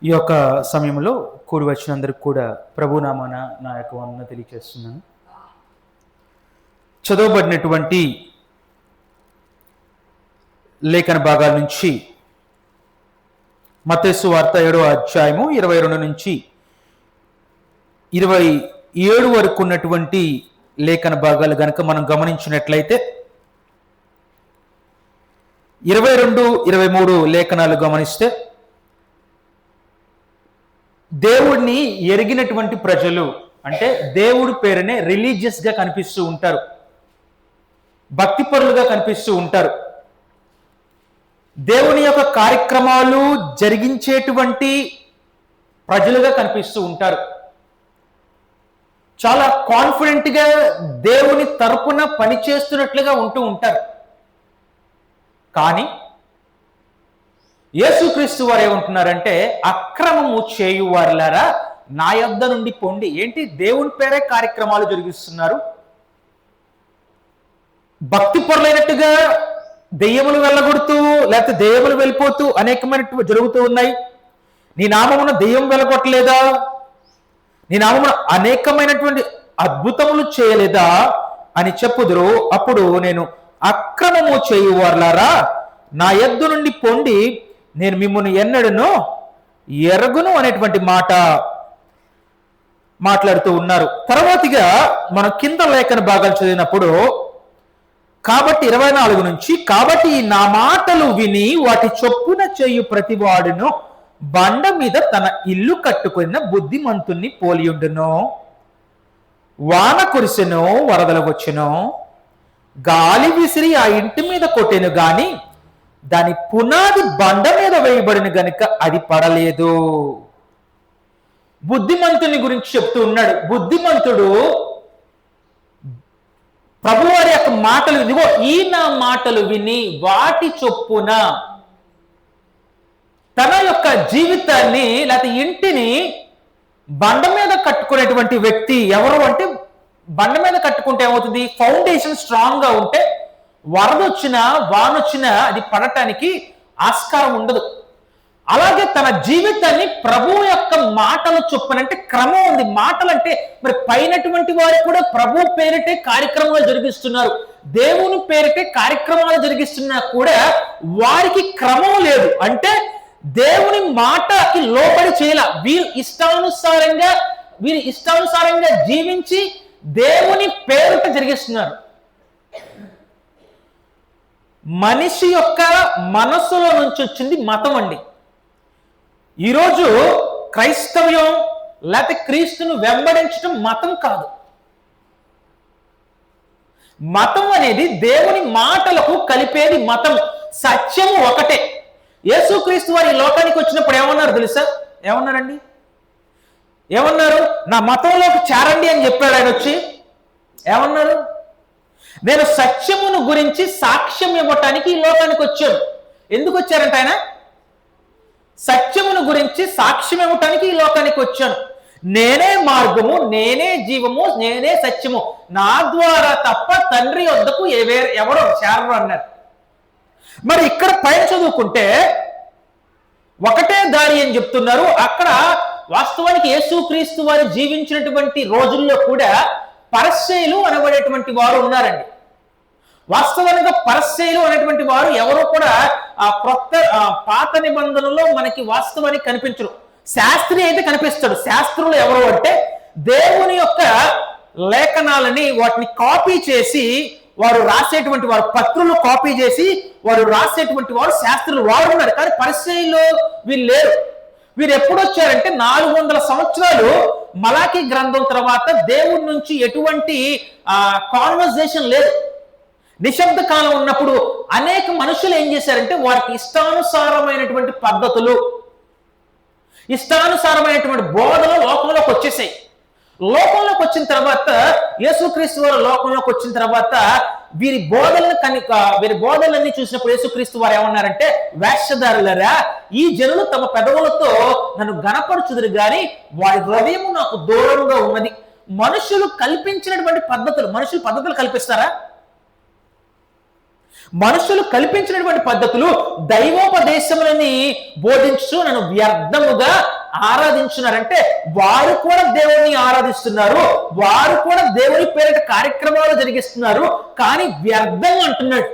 ఈ యొక్క సమయంలో కూడి వచ్చినందరికి కూడా ప్రభునామాన నా యొక్క వందన తెలియజేస్తున్నాను. చదవబడినటువంటి లేఖన భాగాల నుంచి మత్తయి సువార్త 7వ అధ్యాయము 22 నుంచి 27 వరకు ఉన్నటువంటి లేఖన భాగాలు గనక మనం గమనించినట్లయితే 22, 23 లేఖనాలు గమనిస్తే దేవుడిని ఎరిగినటువంటి ప్రజలు అంటే దేవుడి పేరునే రిలీజియస్గా కనిపిస్తూ ఉంటారు, భక్తిపరులుగా కనిపిస్తూ ఉంటారు. దేవుని యొక్క కార్యక్రమాలు జరిగించేటువంటి ప్రజలుగా కనిపిస్తూ ఉంటారు. చాలా కాన్ఫిడెంట్గా దేవుని తరపున పనిచేస్తున్నట్లుగా ఉంటూ ఉంటారు. కానీ యేసుక్రీస్తు వారు ఏమంటున్నారంటే, అక్రమము చేయువారులారా నా యొద్ద నుండి పొండి. ఏంటి? దేవుని పేరే కార్యక్రమాలు జరిగిస్తున్నారు, భక్తి పరులైనట్టుగా దెయ్యములు వెళ్ళగొడుతూ లేకపోతే దెయ్యములు వెళ్ళిపోతూ అనేకమైన జరుగుతూ ఉన్నాయి. నీ నామమున దెయ్యం వెళ్ళగొట్టలేదా? నీ నామమున అనేకమైనటువంటి అద్భుతములు చేయలేదా అని చెప్పుదురు. అప్పుడు నేను అక్రమము చేయువారులారా నా యొద్ద నుండి పొండి, నేను మిమ్మల్ని ఎన్నడను ఎరగును అనేటువంటి మాట మాట్లాడుతూ ఉన్నారు. తర్వాతిగా మనం కింద లేఖన భాగాలు చదివినప్పుడు కాబట్టి 24 నుంచి, కాబట్టి నా మాటలు విని వాటి చొప్పున చేయు ప్రతివాడును బండ మీద తన ఇల్లు కట్టుకున్న బుద్ధిమంతుణ్ణి పోలియుండును. వాన కురిసెను, వరదలు వచ్చెను, గాలి విసిరి ఆ ఇంటి మీద కొట్టెను గాని దాని పునాది బండ మీద వేయబడిన గనుక అది పడలేదు. బుద్ధిమంతుని గురించి చెప్తూ ఉన్నాడు. బుద్ధిమంతుడు ప్రభువారి యొక్క మాటలు, ఇదిగో ఈ నా మాటలు విని వాటి చొప్పున తన యొక్క జీవితాన్ని లేకపోతే ఇంటిని బండ మీద కట్టుకునేటువంటి వ్యక్తి ఎవరు అంటే, బండ మీద కట్టుకుంటే ఏమవుతుంది? ఫౌండేషన్ స్ట్రాంగ్ గా ఉంటే వరద వచ్చినా వానొచ్చినా అది పడటానికి ఆస్కారం ఉండదు. అలాగే తన జీవితాన్ని ప్రభు యొక్క మాటలు చొప్పునంటే క్రమం ఉంది. మాటలు అంటే మరి పైనటువంటి వారు కూడా ప్రభు పేరిటే కార్యక్రమాలు జరిగిస్తున్నారు, దేవుని పేరిటే కార్యక్రమాలు జరిగిస్తున్నా కూడా వారికి క్రమం లేదు. అంటే దేవుని మాటకి లోబడి చేయాల. వీరు ఇష్టానుసారంగా జీవించి దేవుని పేరిట జరిగిస్తున్నారు. మనిషి యొక్క మనస్సులో నుంచి వచ్చింది మతం అండి. ఈరోజు క్రైస్తవ్యం లేకపోతే క్రీస్తును వెంబడించడం మతం కాదు. మతం అనేది దేవుని మాటలకు కలిపేది మతం. సత్యము ఒకటే. యేసుక్రీస్తు వారి లోకానికి వచ్చినప్పుడు ఏమన్నారు తెలుసా? ఏమన్నారండి? ఏమన్నారు? నా మతంలోకి చేరండి అని చెప్పాడు ఆయన వచ్చి. ఏమన్నారు? నేను సత్యమును గురించి సాక్ష్యం ఇవ్వటానికి ఈ లోకానికి వచ్చాను. ఎందుకు వచ్చారంట ఆయన? సత్యమును గురించి సాక్ష్యం ఇవ్వటానికి ఈ లోకానికి వచ్చాను. నేనే మార్గము, నేనే జీవము, నేనే సత్యము, నా ద్వారా తప్ప తండ్రి వద్దకు ఎవరో చేరరు అన్నారు. మరి ఇక్కడ పైన చదువుకుంటే ఒకటే దారి అని చెప్తున్నారు. అక్కడ వాస్తవానికి యేసుక్రీస్తు వారు జీవించినటువంటి రోజుల్లో కూడా పరిసయ్యులు అనబడేటువంటి వారు ఉన్నారండి. వాస్తవంగా పరిసయ్యులు అనేటువంటి వారు ఎవరో కూడా పాత నిబంధనలో మనకి వాస్తవానికి కనిపించరు. శాస్త్రి అయితే కనిపిస్తాడు. శాస్త్రులు ఎవరు అంటే దేవుని యొక్క లేఖనాలని వాటిని కాపీ చేసి వారు రాసేటువంటి వారు, పత్రులు కాపీ చేసి వారు రాసేటువంటి వారు శాస్త్రులు వారు ఉన్నారు. కానీ పరిసయ్యులు వీళ్ళు లేరు. వీరు ఎప్పుడు వచ్చారంటే 400 సంవత్సరాలు మలాకీ గ్రంథం తర్వాత దేవుడి నుంచి ఎటువంటి కాన్వర్జేషన్ లేదు. నిశ్శబ్ద కాలం ఉన్నప్పుడు అనేక మనుషులు ఏం చేశారంటే వారికి ఇష్టానుసారమైనటువంటి పద్ధతులు, ఇష్టానుసారమైనటువంటి బోధనలు లోకంలోకి వచ్చేసాయి. లోకంలోకి వచ్చిన తర్వాత యేసుక్రీస్తు వారు లోకంలోకి వచ్చిన తర్వాత వీరి బోధనలన్నీ చూసినప్పుడు యేసుక్రీస్తు వారు ఏమన్నారంటే, వేషధారులరా, ఈ జనులు తమ పెదవులతో నన్ను గణపరచుదురు గాని వారి హృదయము నాకు దూరంగా ఉన్నది. మనుషులు కల్పించినటువంటి పద్ధతులు, మనుషులు పద్ధతులు కల్పిస్తారా? మనుషులు కల్పించినటువంటి పద్ధతులు దైవోపదేశములని బోధించు నన్ను వ్యర్థముగా ఆరాధించున్నారంటే వారు కూడా దేవుణ్ణి ఆరాధిస్తున్నారు, వారు కూడా దేవుని పేరిట కార్యక్రమాలు జరిగిస్తున్నారు, కానీ వ్యర్థం అంటున్నాడు.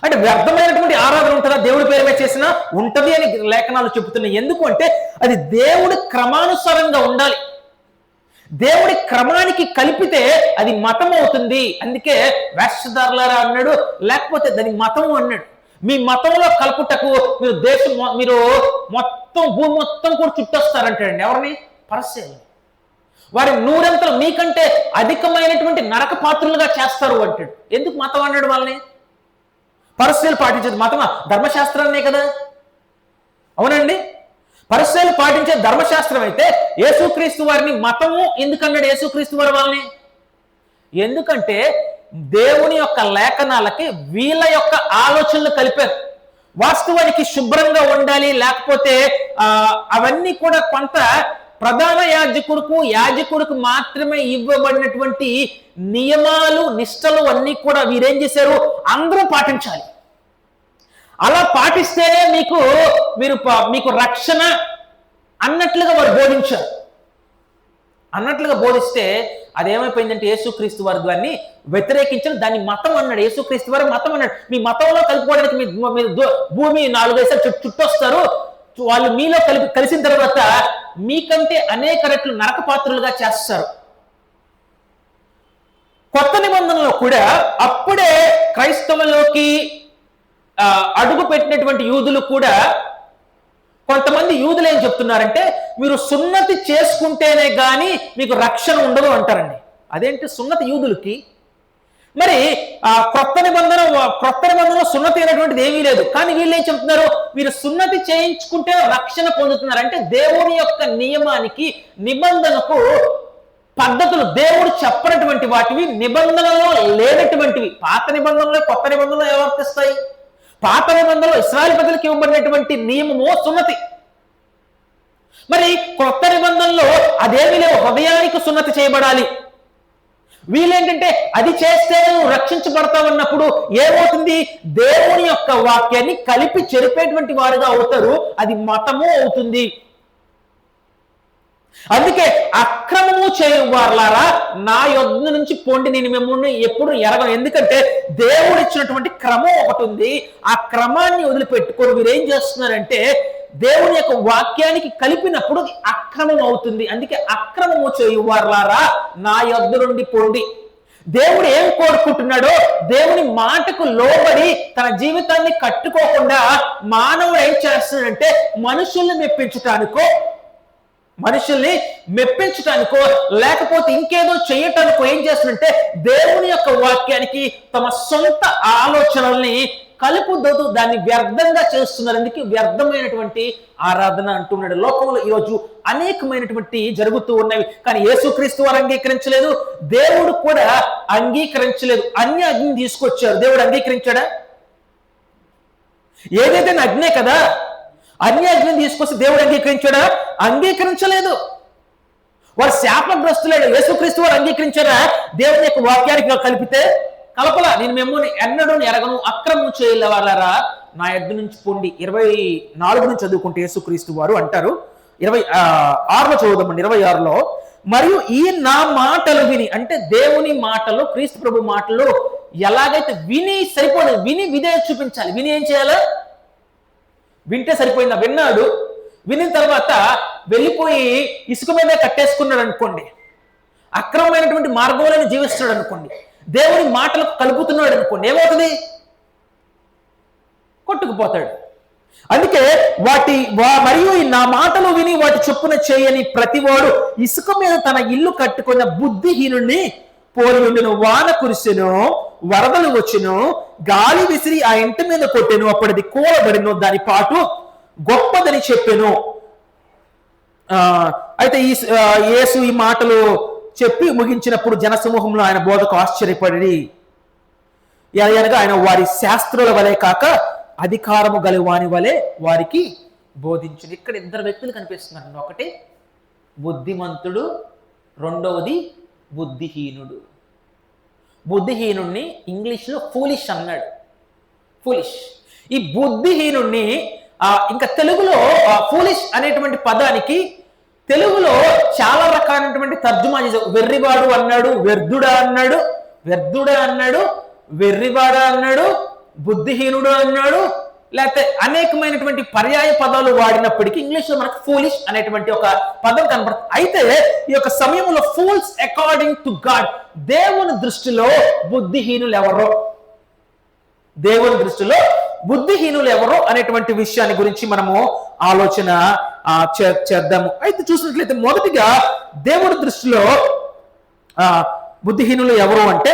అంటే వ్యర్థమైనటువంటి ఆరాధన ఉంటుందా దేవుడి పేరు మీద చేసినా? ఉంటది అని లేఖనాలు చెబుతున్నాయి. ఎందుకు అంటే అది దేవుడి క్రమానుసారంగా ఉండాలి. దేవుడి క్రమానికి కలిపితే అది మతం అవుతుంది. అందుకే వేషధారులారా అన్నాడు, లేకపోతే దాని మతము అన్నాడు. మీ మతంలో కలుపుటకు మీరు మొత్తం భూమి మొత్తం కూడా చుట్టొస్తారంటాడండి. ఎవరిని? పరిసయ్యులు. వారి నూరంతలు మీకంటే అధికమైనటువంటి నరక పాత్రులుగా చేస్తారు అంటాడు. ఎందుకు మతం అన్నాడు వాళ్ళని? పరిసయ్యులు పాటించేది మతమా? ధర్మశాస్త్రాన్నే కదా. అవునండి, పరిసయ్యులు పాటించే ధర్మశాస్త్రం అయితే యేసుక్రీస్తు వారిని మతము ఎందుకన్నాడు యేసుక్రీస్తు వారి వాళ్ళని? ఎందుకంటే దేవుని యొక్క లేఖనాలకి వీళ్ళ యొక్క ఆలోచనలు కలిపారు. వాస్తవానికి శుభ్రంగా ఉండాలి, లేకపోతే అవన్నీ కూడా కొంత ప్రధాన యాజకుడికి మాత్రమే ఇవ్వబడినటువంటి నియమాలు, నిష్టలు అన్నీ కూడా వీరేం చేశారు? అందరూ పాటించాలి. అలా పాటిస్తేనే మీకు రక్షణ అన్నట్లుగా వారు బోధించారు. అన్నట్లుగా బోధిస్తే అదేమైపోయిందంటే యేసుక్రీస్తు వారి దాన్ని వ్యతిరేకించడం, దాన్ని మతం అన్నాడు. యేసుక్రీస్తు వారు మతం అన్నాడు. మీ మతంలో కలుపుకోవడానికి మీరు భూమి 4-5 సార్లు చుట్టొస్తారు. వాళ్ళు మీలో కలిసిన తర్వాత మీకంటే అనేక రెట్లు నరక పాత్రులుగా చేస్తారు. కొత్త నిబంధనలో కూడా అప్పుడే క్రైస్తవులోకి అడుగు పెట్టినటువంటి యూదులు కూడా కొంతమంది యూదులు ఏం చెప్తున్నారంటే మీరు సున్నతి చేసుకుంటేనే గాని మీకు రక్షణ ఉండదు అంటారండి. అదేంటి సున్నతి యూదులకి? మరి క్రొత్త నిబంధనలో సున్నతి అయినటువంటిది ఏమీ లేదు. కానీ వీళ్ళు ఏం చెప్తున్నారు? మీరు సున్నతి చేయించుకుంటే రక్షణ పొందుతున్నారు. అంటే దేవుని యొక్క నియమానికి, నిబంధనకు పద్ధతులు దేవుడు చెప్పనటువంటి వాటివి, నిబంధనలో లేనటువంటివి. పాత నిబంధనలో కొత్త నిబంధనలు ఎలా వర్తిస్తాయి? పాత నిబంధనలో ఇశ్రాయేలు ప్రజలకు ఇవ్వబడినటువంటి నియమము సున్నతి. మరి కొత్త నిబంధనలో అదేమీ లేవు, హృదయానికి సున్నతి చేయబడాలి. వీళ్ళేంటంటే అది చేస్తే నువ్వు రక్షించబడతావన్నప్పుడు ఏమవుతుంది? దేవుని యొక్క వాక్యాన్ని కలిపి చెరిపేటువంటి వారుగా అవుతారు. అది మతము అవుతుంది. అందుకే అక్రమము చేయువారులారా నా యొద్ద నుంచి పోండి, నేను మిమ్మల్ని ఎప్పుడు ఎరగను. ఎందుకంటే దేవుడు ఇచ్చినటువంటి క్రమం ఒకటి ఉంది. ఆ క్రమాన్ని వదిలిపెట్టుకొని వీరేం చేస్తున్నారంటే దేవుని యొక్క వాక్యానికి కలిపినప్పుడు అక్రమం అవుతుంది. అందుకే అక్రమము చేయువారులారా నా యొద్ద నుండి పోండి. దేవుడు ఏం కోరుకుంటున్నాడో, దేవుని మాటకు లోబడి తన జీవితాన్ని కట్టుకోకుండా మానవుడు ఏం చేస్తున్నాడంటే మనుషుల్ని మెప్పించటానికో లేకపోతే ఇంకేదో చేయటానికో ఏం చేస్తుందంటే దేవుని యొక్క వాక్యానికి తమ సొంత ఆలోచనల్ని కలుపుదోదు, దాన్ని వ్యర్థంగా చేస్తున్నారు. అందుకే వ్యర్థమైనటువంటి ఆరాధన అంటున్నాడు. లోకంలో ఈరోజు అనేకమైనటువంటి జరుగుతూ ఉన్నవి, కానీ యేసుక్రీస్తు వారు అంగీకరించలేదు, దేవుడు కూడా అంగీకరించలేదు. అన్య అగ్ని తీసుకొచ్చారు, దేవుడు అంగీకరించాడా? ఏదైతే అగ్నే కదా, అన్య అగ్ని తీసుకొస్తే దేవుడు అంగీకరించాడా? అంగీకరించలేదు. వారు శాపగ్రస్తులేడు. యేసుక్రీస్తు వారు అంగీకరించారా? దేవుని యొక్క వాక్యానికి కలిపితే కలపలా. నేను మిమ్మల్ని ఎన్నడూ ఎరగను, అక్రమం చేయలేవారా నా యొద్ద నుంచి పొండి. 24 నుంచి చదువుకుంటే యేసుక్రీస్తు వారు అంటారు, 26లో చదువుదామండి. 26లో మరియు ఈ నా మాటలు విని, అంటే దేవుని మాటలు, క్రీస్తు ప్రభు మాటలు ఎలాగైతే విని సరిపోలేదు, విని విధేయత చూపించాలి. విని ఏం చేయాలా? వింటే సరిపోయిందా? విన్నాడు, వినిన తర్వాత వెళ్ళిపోయి ఇసుక మీద కట్టేసుకున్నాడు అనుకోండి, అక్రమమైనటువంటి మార్గంలోనే జీవిస్తున్నాడు అనుకోండి, దేవుని మాటలకు కలుపుతున్నాడు అనుకోండి, ఏమవుతుంది? కొట్టుకుపోతాడు. అందుకే మరియు నా మాటలు విని వాటి చొప్పున చేయని ప్రతివాడు ఇసుక మీద తన ఇల్లు కట్టుకున్న బుద్ధిహీనుడిని పోలి ఉండును. వాన కురిసెను, వరదలు వచ్చెను, గాలి విసిరి ఆ ఇంటి మీద కొట్టెను, అప్పటిది కూలబడిను, దాని పాటు గొప్పదని చెప్పెను. అయితే యేసు ఈ మాటలు చెప్పి ముగించినప్పుడు జనసమూహంలో ఆయన బోధకు ఆశ్చర్యపడి, అనగా ఆయన వారి శాస్త్రుల వలె కాక అధికారము గలవాని వలె వారికి బోధించును. ఇక్కడ 2 వ్యక్తులు కనిపిస్తున్నారు. ఒకటి బుద్ధిమంతుడు, రెండవది బుద్ధిహీనుడు. బుద్ధిహీనుణ్ణి ఇంగ్లీష్లో ఫూలిష్ అన్నాడు. ఫూలిష్. ఈ బుద్ధిహీనుణ్ణి ఇంకా తెలుగులో ఫూలిష్ అనేటువంటి పదానికి తెలుగులో చాలా రకాలైనటువంటి తర్జుమా చేశారు. వెర్రివాడు అన్నాడు, వ్యర్థుడా అన్నాడు, వెర్రివాడా అన్నాడు, బుద్ధిహీనుడు అన్నాడు, లేకపోతే అనేకమైనటువంటి పర్యాయ పదాలు వాడినప్పటికీ ఇంగ్లీష్లో మనకు ఫూలిష్ అనేటువంటి ఒక పదం కనపడుతుంది. అయితే ఈ యొక్క సమయంలో ఫూల్స్ అకార్డింగ్ టు గాడ్, దేవుని దృష్టిలో బుద్ధిహీనులు ఎవరో, దేవుని దృష్టిలో బుద్ధిహీనులు ఎవరో అనేటువంటి విషయాన్ని గురించి మనము ఆలోచన చేద్దాము. అయితే చూసినట్లయితే మొదటిగా దేవుని దృష్టిలో బుద్ధిహీనులు ఎవరు అంటే,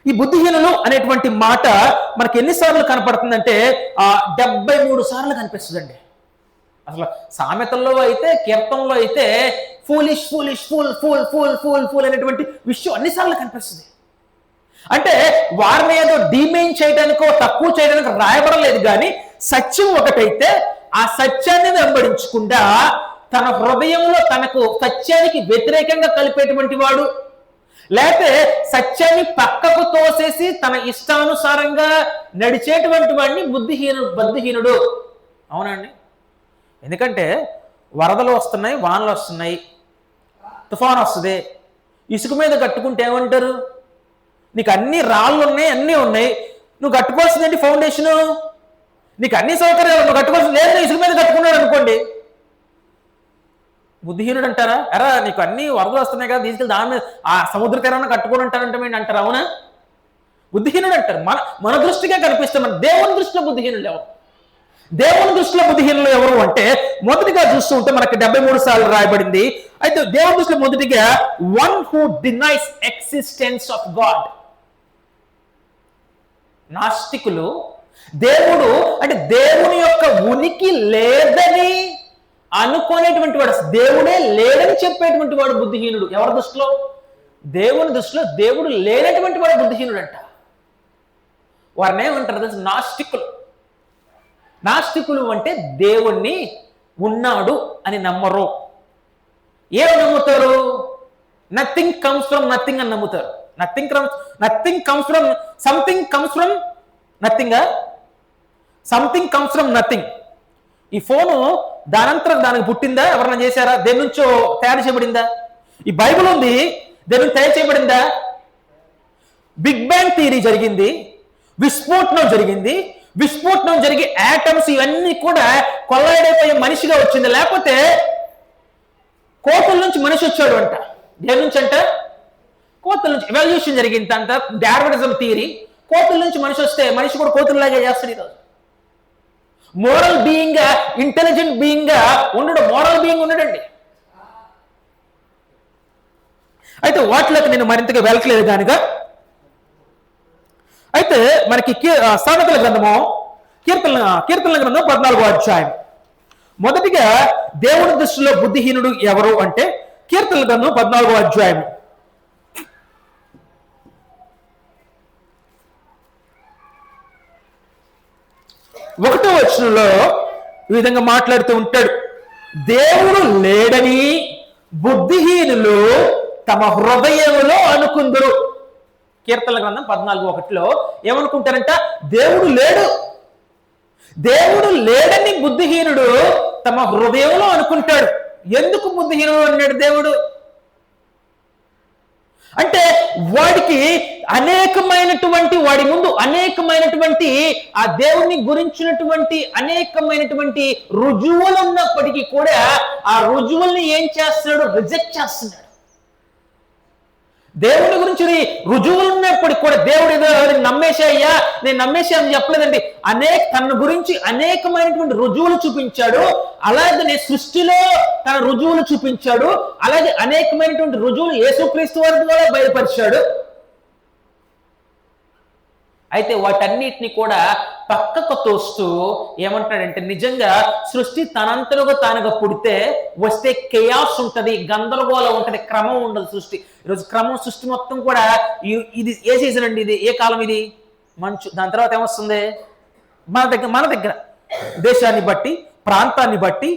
ఈ బుద్ధిహీనులు అనేటువంటి మాట మనకి ఎన్నిసార్లు కనపడుతుందంటే 73 సార్లు కనిపిస్తుందండి. అసలు సామెతల్లో అయితే, కీర్తనలో అయితే foolish foolish fool fool fool fool fool అనేటువంటి విషయం అన్నిసార్లు కనిపిస్తుంది. అంటే వారిని ఏదో డిమైన్ చేయడానికో తక్కువ చేయడానికి రాయబడలేదు, కానీ సత్యం ఒకటైతే ఆ సత్యాన్ని వెంబడించకుండా తన హృదయంలో తనకు సత్యానికి వ్యతిరేకంగా కలిపేటువంటి వాడు, లేకపోతే సత్యాన్ని పక్కకు తోసేసి తన ఇష్టానుసారంగా నడిచేటువంటి వాడిని బుద్ధిహీనుడు. అవునండి. ఎందుకంటే వరదలు వస్తున్నాయి, వానలు వస్తున్నాయి, తుఫాను వస్తుంది, ఇసుక మీద కట్టుకుంటే ఏమంటారు? నీకు అన్ని రాళ్ళు ఉన్నాయి, అన్నీ ఉన్నాయి, నువ్వు కట్టుకోవాల్సిందేంటి ఫౌండేషను, నీకు అన్ని సౌకర్యాలు, నువ్వు కట్టుకోవాల్సింది లేదు, ఇసుక మీద కట్టుకున్నాడు అనుకోండి, బుద్ధిహీనుడు అంటారా? ఎరా నీకు అన్ని వరదలు వస్తున్నాయి కదా, తీసుకెళ్ళి దాని మీద ఆ సముద్ర తీరాన్ని కట్టుకొని ఉంటారంటే అంటారు. అవునా? బుద్ధిహీనుడు అంటారు. మన దృష్టిగా కనిపిస్తే మన దేవుని దృష్టిలో బుద్ధిహీనులు ఎవరు? దేవుని దృష్టిలో బుద్ధిహీనులు ఎవరు అంటే మొదటిగా చూస్తూ ఉంటే మనకి 73 సార్లు రాయబడింది. అయితే దేవుని దృష్టిలో మొదటిగా one who denies existence of God. నాస్తికులు దేవుడు అంటే దేవుని యొక్క ఉనికి లేదని అనుకునేటువంటి వాడు, దేవుడే లేడని చెప్పేటువంటి వాడు బుద్ధిహీనుడు. ఎవరి దృష్టిలో? దేవుని దృష్టిలో దేవుడు లేనటువంటి వాడు బుద్ధిహీనుడు అంట. వారిని ఏమంటారు? నాస్తికులు. నాస్తికులు అంటే దేవుణ్ణి ఉన్నాడు అని నమ్మరు. ఏం నమ్ముతారు? నథింగ్ కమ్స్ ఫ్రమ్ నథింగ్ అని నమ్ముతారు. Nothing comes from something comes from nothing. Something comes from nothing. ఈ ఫోను దానంతరం దానికి పుట్టిందా? ఎవరైనా చేశారా? దేని నుంచో తయారు చేయబడిందా? ఈ బైబిల్ ఉంది, దేని నుంచి తయారు చేయబడిందా? బిగ్ బ్యాంగ్ థియరీ జరిగింది, విస్ఫోటనం జరిగింది, విస్ఫోటనం జరిగి యాటమ్స్ ఇవన్నీ కూడా కొల్లాడైపోయే మనిషిగా వచ్చింది. లేకపోతే కోతుల నుంచి మనిషి వచ్చాడు అంట. దేని నుంచి అంట? కోతుల నుంచి. ఎవల్యూషన్ జరిగింది అంట, డార్వినిజం థియరీ. కోతుల నుంచి మనిషి వస్తే మనిషి కూడా కోతుల్లాగా చేస్తాడు. ఈరోజు మోరల్ బీయింగ్ గా, ఇంటెలిజెంట్ బీయింగ్ గా ఉండడు, మోరల్ బీయింగ్ ఉండడండి. అయితే వాటిలోకి నేను మరింతగా వెళ్ళట్లేదు కనుక, అయితే మనకి సామెతల గ్రంథము కీర్తనల గ్రంథం 14వ అధ్యాయం. మొదటిగా దేవుని దృష్టిలో బుద్ధిహీనుడు ఎవరు అంటే కీర్తనల గ్రంథం 14వ అధ్యాయం 1వ వచనంలో ఈ విధంగా మాట్లాడుతూ ఉంటాడు. దేవుడు లేడని బుద్ధిహీనులు తమ హృదయములో అనుకుందరు. కీర్తనల గ్రంథం 14:1 ఏమనుకుంటారంట? దేవుడు లేడని బుద్ధిహీనుడు తమ హృదయంలో అనుకుంటాడు. ఎందుకు బుద్ధిహీనుడు అన్నాడు దేవుడు అంటే? వాడి ముందు అనేకమైనటువంటి ఆ దేవుని గురించినటువంటి అనేకమైనటువంటి రుజువులు ఉన్నప్పటికీ కూడా ఆ రుజువుల్ని ఏం చేస్తున్నాడు? రిజెక్ట్ చేస్తున్నాడు. దేవుని గురించి రుజువులు ఉన్నప్పటికీ కూడా దేవుడు ఏదో నమ్మేశాయ్యా, నేను నమ్మేశా అని చెప్పలేదండి. తన గురించి అనేకమైనటువంటి రుజువులు చూపించాడు. అలాగే సృష్టిలో తన రుజువులు చూపించాడు. అలాగే అనేకమైనటువంటి రుజువులు యేసుక్రీస్తు వారి ద్వారా బయలుపరిచాడు. అయితే వాటన్నిటిని కూడా పక్కకు తోస్తూ ఏమంటాడంటే, నిజంగా సృష్టి తనంతలుగా తానుగా పుడితే వస్తే కేయాస్ ఉంటుంది, గందరగోళం ఉంటుంది, క్రమం ఉండదు సృష్టి. ఈరోజు క్రమం సృష్టి మొత్తం కూడా ఇది ఏ సీజన్ అండి? ఇది ఏ కాలం? ఇది మంచు. దాని తర్వాత ఏమొస్తుంది? మన దగ్గర దేశాన్ని బట్టి, ప్రాంతాన్ని బట్టి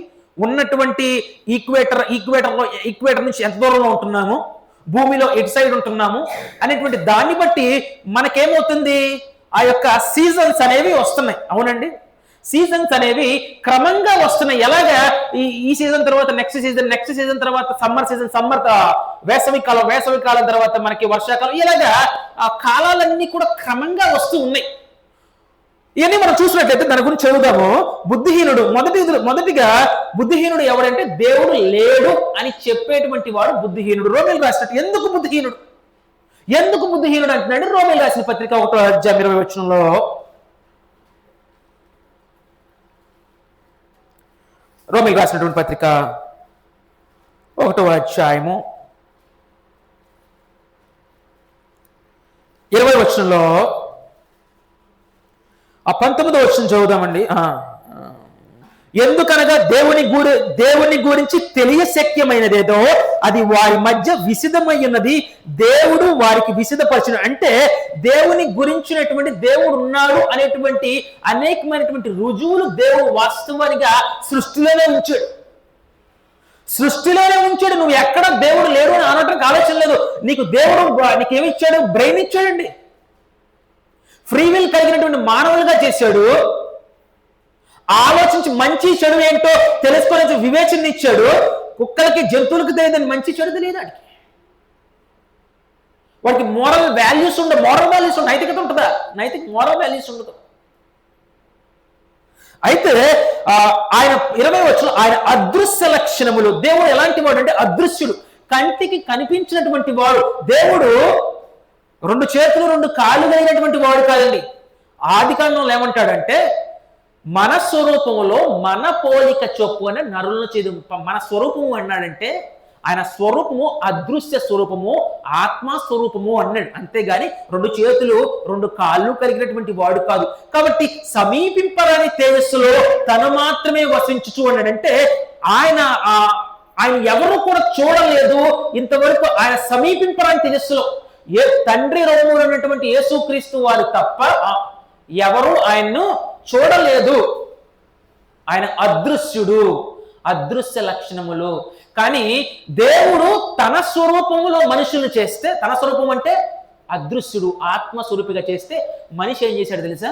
ఉన్నటువంటి ఈక్వేటర్ నుంచి ఎంత దూరంలో ఉంటున్నాము, భూమిలో ఎటు సైడ్ ఉంటున్నాము అనేటువంటి దాన్ని బట్టి మనకేమవుతుంది, ఆ యొక్క సీజన్స్ అనేవి వస్తున్నాయి. అవునండి, సీజన్స్ అనేవి క్రమంగా వస్తున్నాయి. ఎలాగా ఈ సీజన్ తర్వాత నెక్స్ట్ సీజన్ తర్వాత సమ్మర్ వేసవి కాలం తర్వాత మనకి వర్షాకాలం, ఇలాగా ఆ కాలాలన్నీ కూడా క్రమంగా వస్తూ ఉన్నాయి. ఇవన్నీ మనం చూసినట్లయితే దాని గురించి చదువుదాము. బుద్ధిహీనుడు మొదటిగా బుద్ధిహీనుడు ఎవడంటే దేవుడు లేడు అని చెప్పేటువంటి వాడు బుద్ధిహీనుడు. రోమేలు రాసినట్టు ఎందుకు బుద్ధిహీనుడు అంటున్నాడు? రోమేలు రాసిన పత్రిక 1:20 రోమేలు రాసినటువంటి పత్రిక 1:20 ఆ 19వ చదువుదామండి. ఎందుకనగా దేవుని గురించి తెలియశక్యమైనదేదో అది వారి మధ్య విశదమైనది, దేవుడు వారికి విశదపరచును. అంటే దేవుని గురించినటువంటి దేవుడు ఉన్నాడు అనేటువంటి అనేకమైనటువంటి రుజువులు దేవుడు వాస్తవానిగా సృష్టిలోనే ఉంచాడు. నువ్వు ఎక్కడ దేవుడు లేడు అని అనడానికి ఆలోచన లేదు. నీకేమి ఇచ్చాడు? బ్రెయిన్ ఇచ్చాడండి. ఫ్రీ విల్ కలిగినటువంటి మానవులుగా చేశాడు. ఆలోచించి మంచి చెడు ఏంటో తెలుసుకునే వివేచన ఇచ్చాడు. కుక్కలకి జంతువులకి తెలియదని మంచి చెడు తెలియదు. వాడికి మోరల్ వాల్యూస్ నైతికత ఉంటుందా? మోరల్ వాల్యూస్ ఉండదు. అయితే ఆయన 20వ ఆయన అదృశ్య లక్షణములు. దేవుడు ఎలాంటి వాడు అంటే అదృశ్యుడు, కంటికి కనిపించినటువంటి వాడు. దేవుడు 2 చేతులు 2 కాళ్ళు కలిగినటువంటి వాడు కాదండి. ఆదికాండంలో ఏమంటాడంటే మన స్వరూపములో మన పోలిక చొప్పున నరులను చేదు. మన స్వరూపము అన్నాడంటే ఆయన స్వరూపము అదృశ్య స్వరూపము, ఆత్మ స్వరూపము అన్నాడు. అంతేగాని 2 చేతులు 2 కాళ్ళు కలిగినటువంటి వాడు కాదు. కాబట్టి సమీపింపరాని తేజస్సులో తను మాత్రమే వసించుచు అన్నాడంటే ఆయన ఎవరు కూడా చూడలేదు ఇంతవరకు. ఆయన సమీపింపరాని తేజస్సులో తండ్రి రూపంలో ఉన్నటువంటి యేసుక్రీస్తు వారు తప్ప ఎవరు ఆయన్ను చూడలేదు. ఆయన అదృశ్యుడు, అదృశ్య లక్షణములు. కానీ దేవుడు తన స్వరూపములో మనుషులను చేస్తే, తన స్వరూపం అంటే అదృశ్యుడు ఆత్మస్వరూపిగా చేస్తే మనిషి ఏం చేశాడు తెలుసా?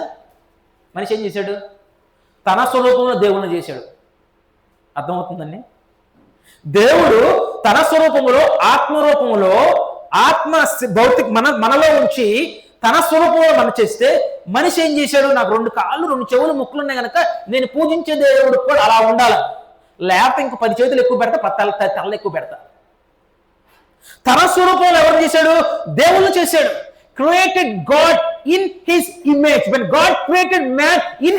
తన స్వరూపంలో దేవుణ్ణి చేశాడు. అర్థమవుతుందండి? దేవుడు తన స్వరూపములో ఆత్మరూపములో ఆత్మ భౌతిక మనలో ఉంచి తన స్వరూపంలో మనం చేస్తే మనిషి ఏం చేశాడు? నాకు 2 కాళ్ళు 2 చెవులు ముక్కులు ఉన్నాయి కనుక నేను పూజించే దేవుడు కూడా అలా ఉండాలి. లేకపోతే ఇంక 10 చేతులు ఎక్కువ పెడతా, 10 తలలు ఎక్కువ పెడతా. తన స్వరూపంలో ఎవరు చేశాడు? దేవుళ్ళు చేశాడు. Created God in his image. when God created man in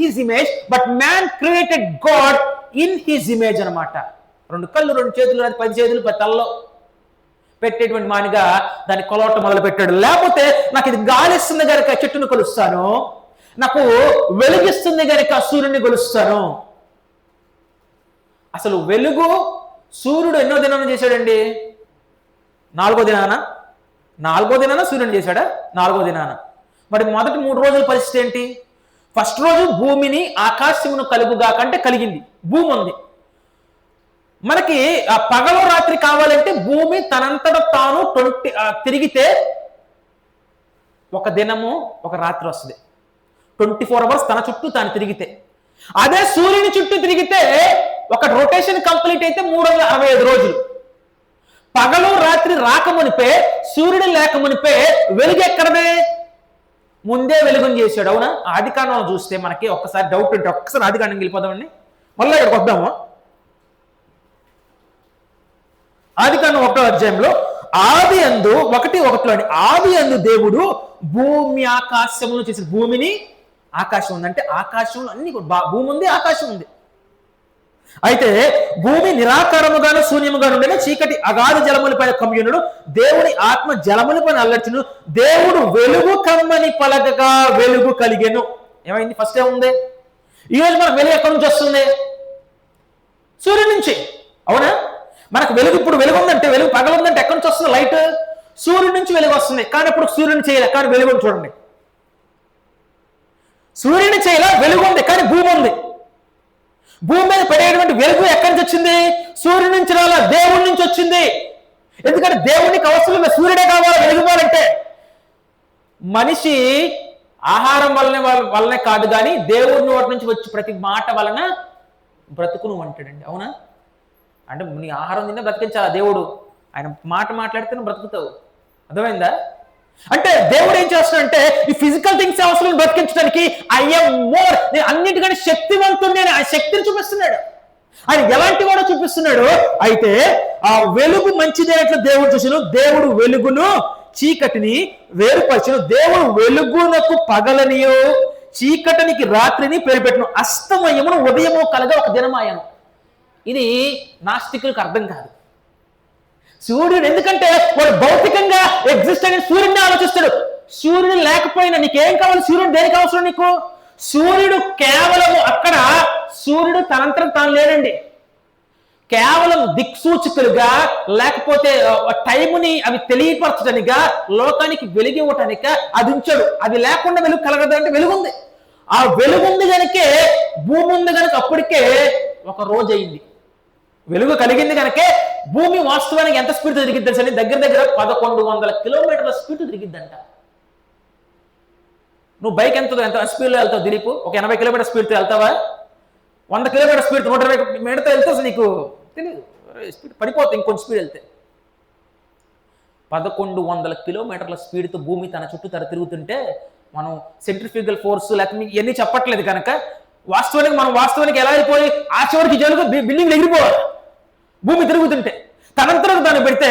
his image, but man created God in his image అన్నమాట. 2 కళ్ళు 2 చేతులు 10 చేతులు 10 తలలో పెట్టేటువంటి మానిగా దాన్ని కొలవటం మొదలు పెట్టాడు. లేకపోతే నాకు ఇది గాలిస్తుంది కనుక చెట్టును కొలుస్తాను, నాకు వెలుగిస్తుంది కనుక సూర్యుని కొలుస్తాను. అసలు వెలుగు సూర్యుడు ఎన్నో దినాన చేశాడండి? 4వ దినాన సూర్యుని చేశాడా? 4వ దినాన. మరి మొదటి 3 రోజుల పరిస్థితి ఏంటి? ఫస్ట్ రోజు భూమిని ఆకాశమును కలుగుగా కంటే కలిగింది. భూమి ఉంది. మనకి ఆ పగలు రాత్రి కావాలంటే భూమి తనంతట తాను తిరిగితే ఒక దినము ఒక రాత్రి వస్తుంది. 24 hours తన చుట్టూ తాను తిరిగితే. అదే సూర్యుని చుట్టూ తిరిగితే ఒక రొటేషన్ కంప్లీట్ అయితే 365 రోజులు. పగలు రాత్రి రాకమునిపే, సూర్యుడు లేకమునిపే వెలుగు ఎక్కడదే? ముందే వెలుగుని చేశాడు. అవునా? ఆదికాండంలో చూస్తే మనకి ఒక్కసారి డౌట్ ఉంటే ఒక్కసారి ఆదికాండం వెళ్ళిపోదామండి. మళ్ళీ ఇక్కడికి వద్దాము. ఆదికాండం 1వ అధ్యాయంలో ఆది అందు 1:1 ఆది అందు దేవుడు భూమి ఆకాశమును చేసిన. భూమిని ఆకాశం ఉంది అంటే ఆకాశంలో అన్ని భూమి ఉంది, ఆకాశం ఉంది. అయితే భూమి నిరాకారముగాను శూన్యముగా ఉండేది, చీకటి అగాధ జలములపైన కమ్యూనుడు, దేవుని ఆత్మ జలములపైన అల్లర్చును. దేవుడు వెలుగు కమ్మని పలకగా వెలుగు కలిగెను. ఏమైంది? ఫస్ట్ ఏముంది? ఈరోజు మనకు వెలుగు ఎక్కడి నుంచి వస్తుంది? సూర్యుడి నుంచి. అవునా? మనకు వెలుగు ఇప్పుడు వెలుగు ఉందంటే, వెలుగు పగలుందంటే ఎక్కడి నుంచి వస్తుంది? లైట్ సూర్యుడి నుంచి వెలుగు వస్తుంది. కానీ ఇప్పుడు సూర్యుని చేయలే, కానీ వెలుగుని చూడండి. సూర్యుని చేయలే, వెలుగు ఉంది, కానీ భూమి ఉంది. భూమి మీద పడేటువంటి వెలుగు ఎక్కడి నుంచి వచ్చింది? సూర్యుడి నుంచి రాలా, దేవుడి నుంచి వచ్చింది. ఎందుకంటే దేవునికి అవసరం సూర్యుడే కావాలి వెలుగుకోవాలంటే. మనిషి ఆహారం వల్లనే కాదు కానీ దేవుడి నోటి నుంచి వచ్చి ప్రతి మాట వలన బ్రతుకును అంటాడండి. అవునా? అంటే నీ ఆహారం తిన్నా బ్రతికించాలా దేవుడు, ఆయన మాట మాట్లాడితే నువ్వు బ్రతుకుతావు. అర్థమైందా? అంటే దేవుడు ఏం చేస్తున్నాడంటే ఈ ఫిజికల్ థింగ్స్ అవసరం బ్రతికించడానికి ఐఎమ్ మోర్, నేను అన్నిటికంటే శక్తివంతుడిని అని ఆ శక్తిని చూపిస్తున్నాడు. ఆయన ఎలాంటి వాడో చూపిస్తున్నాడు. అయితే ఆ వెలుగు మంచిదైనట్లు దేవుడు చూసిన, దేవుడు వెలుగును చీకటిని వేరుపరచును, దేవుడు వెలుగునకు పగలనియో చీకటినికి రాత్రిని పేరు పెట్టను, అస్తమయమును ఉదయము కలగా ఒక దినమాయను. ఇది నాస్తికులకు అర్థం కాదు. సూర్యుడు ఎందుకంటే వాడు భౌతికంగా ఎగ్జిస్ట్ అయిన సూర్యుడిని ఆలోచిస్తాడు. సూర్యుడు లేకపోయినా నీకేం కావాలి? సూర్యుడు దేనికి అవసరం నీకు? సూర్యుడు కేవలము అక్కడ సూర్యుడు తనంతరం తాను లేడండి. కేవలం దిక్సూచికలుగా లేకపోతే టైముని అవి తెలియపరచడానిగా లోకానికి వెలుగు ఇవ్వటానిక అది ఉంచాడు. అది లేకుండా వెలుగు కలగదు అంటే వెలుగుంది. ఆ వెలుగుంది కనుకే భూమి ఉంది కనుక అప్పటికే ఒక రోజు అయింది. వెలుగు కలిగింది కనుకే భూమి వాస్తవానికి ఎంత స్పీడ్ తిరిగిద్ది తెలుసండి? దగ్గర దగ్గర 1100 కిలోమీటర్ల స్పీడ్ తిరిగిద్దంట. నువ్వు బైక్ ఎంత స్పీడ్లో వెళ్తావు దిలీపు? ఒక 80 కిలోమీటర్ స్పీడ్తో వెళ్తావా? 100 కిలోమీటర్ స్పీడ్ 120 మీటర్తో వెళ్తే అసలు నీకు తెలియదు, స్పీడ్ పడిపోతుంది. ఇంకొంచెం స్పీడ్ వెళ్తే 1100 కిలోమీటర్ల స్పీడ్తో భూమి తన చుట్టూ తిరుగుతుంటే మనం సెంట్రిఫ్యూగల్ ఫోర్స్ లేకపోతే ఇవన్నీ చెప్పట్లేదు కనుక వాస్తవానికి ఎలా అయిపోయి ఆ చివరికి జరుగు బిల్డింగ్లు ఎగిరిపోవాలి భూమి తిరుగుతుంటే. తనంతరకు దాన్ని పెడితే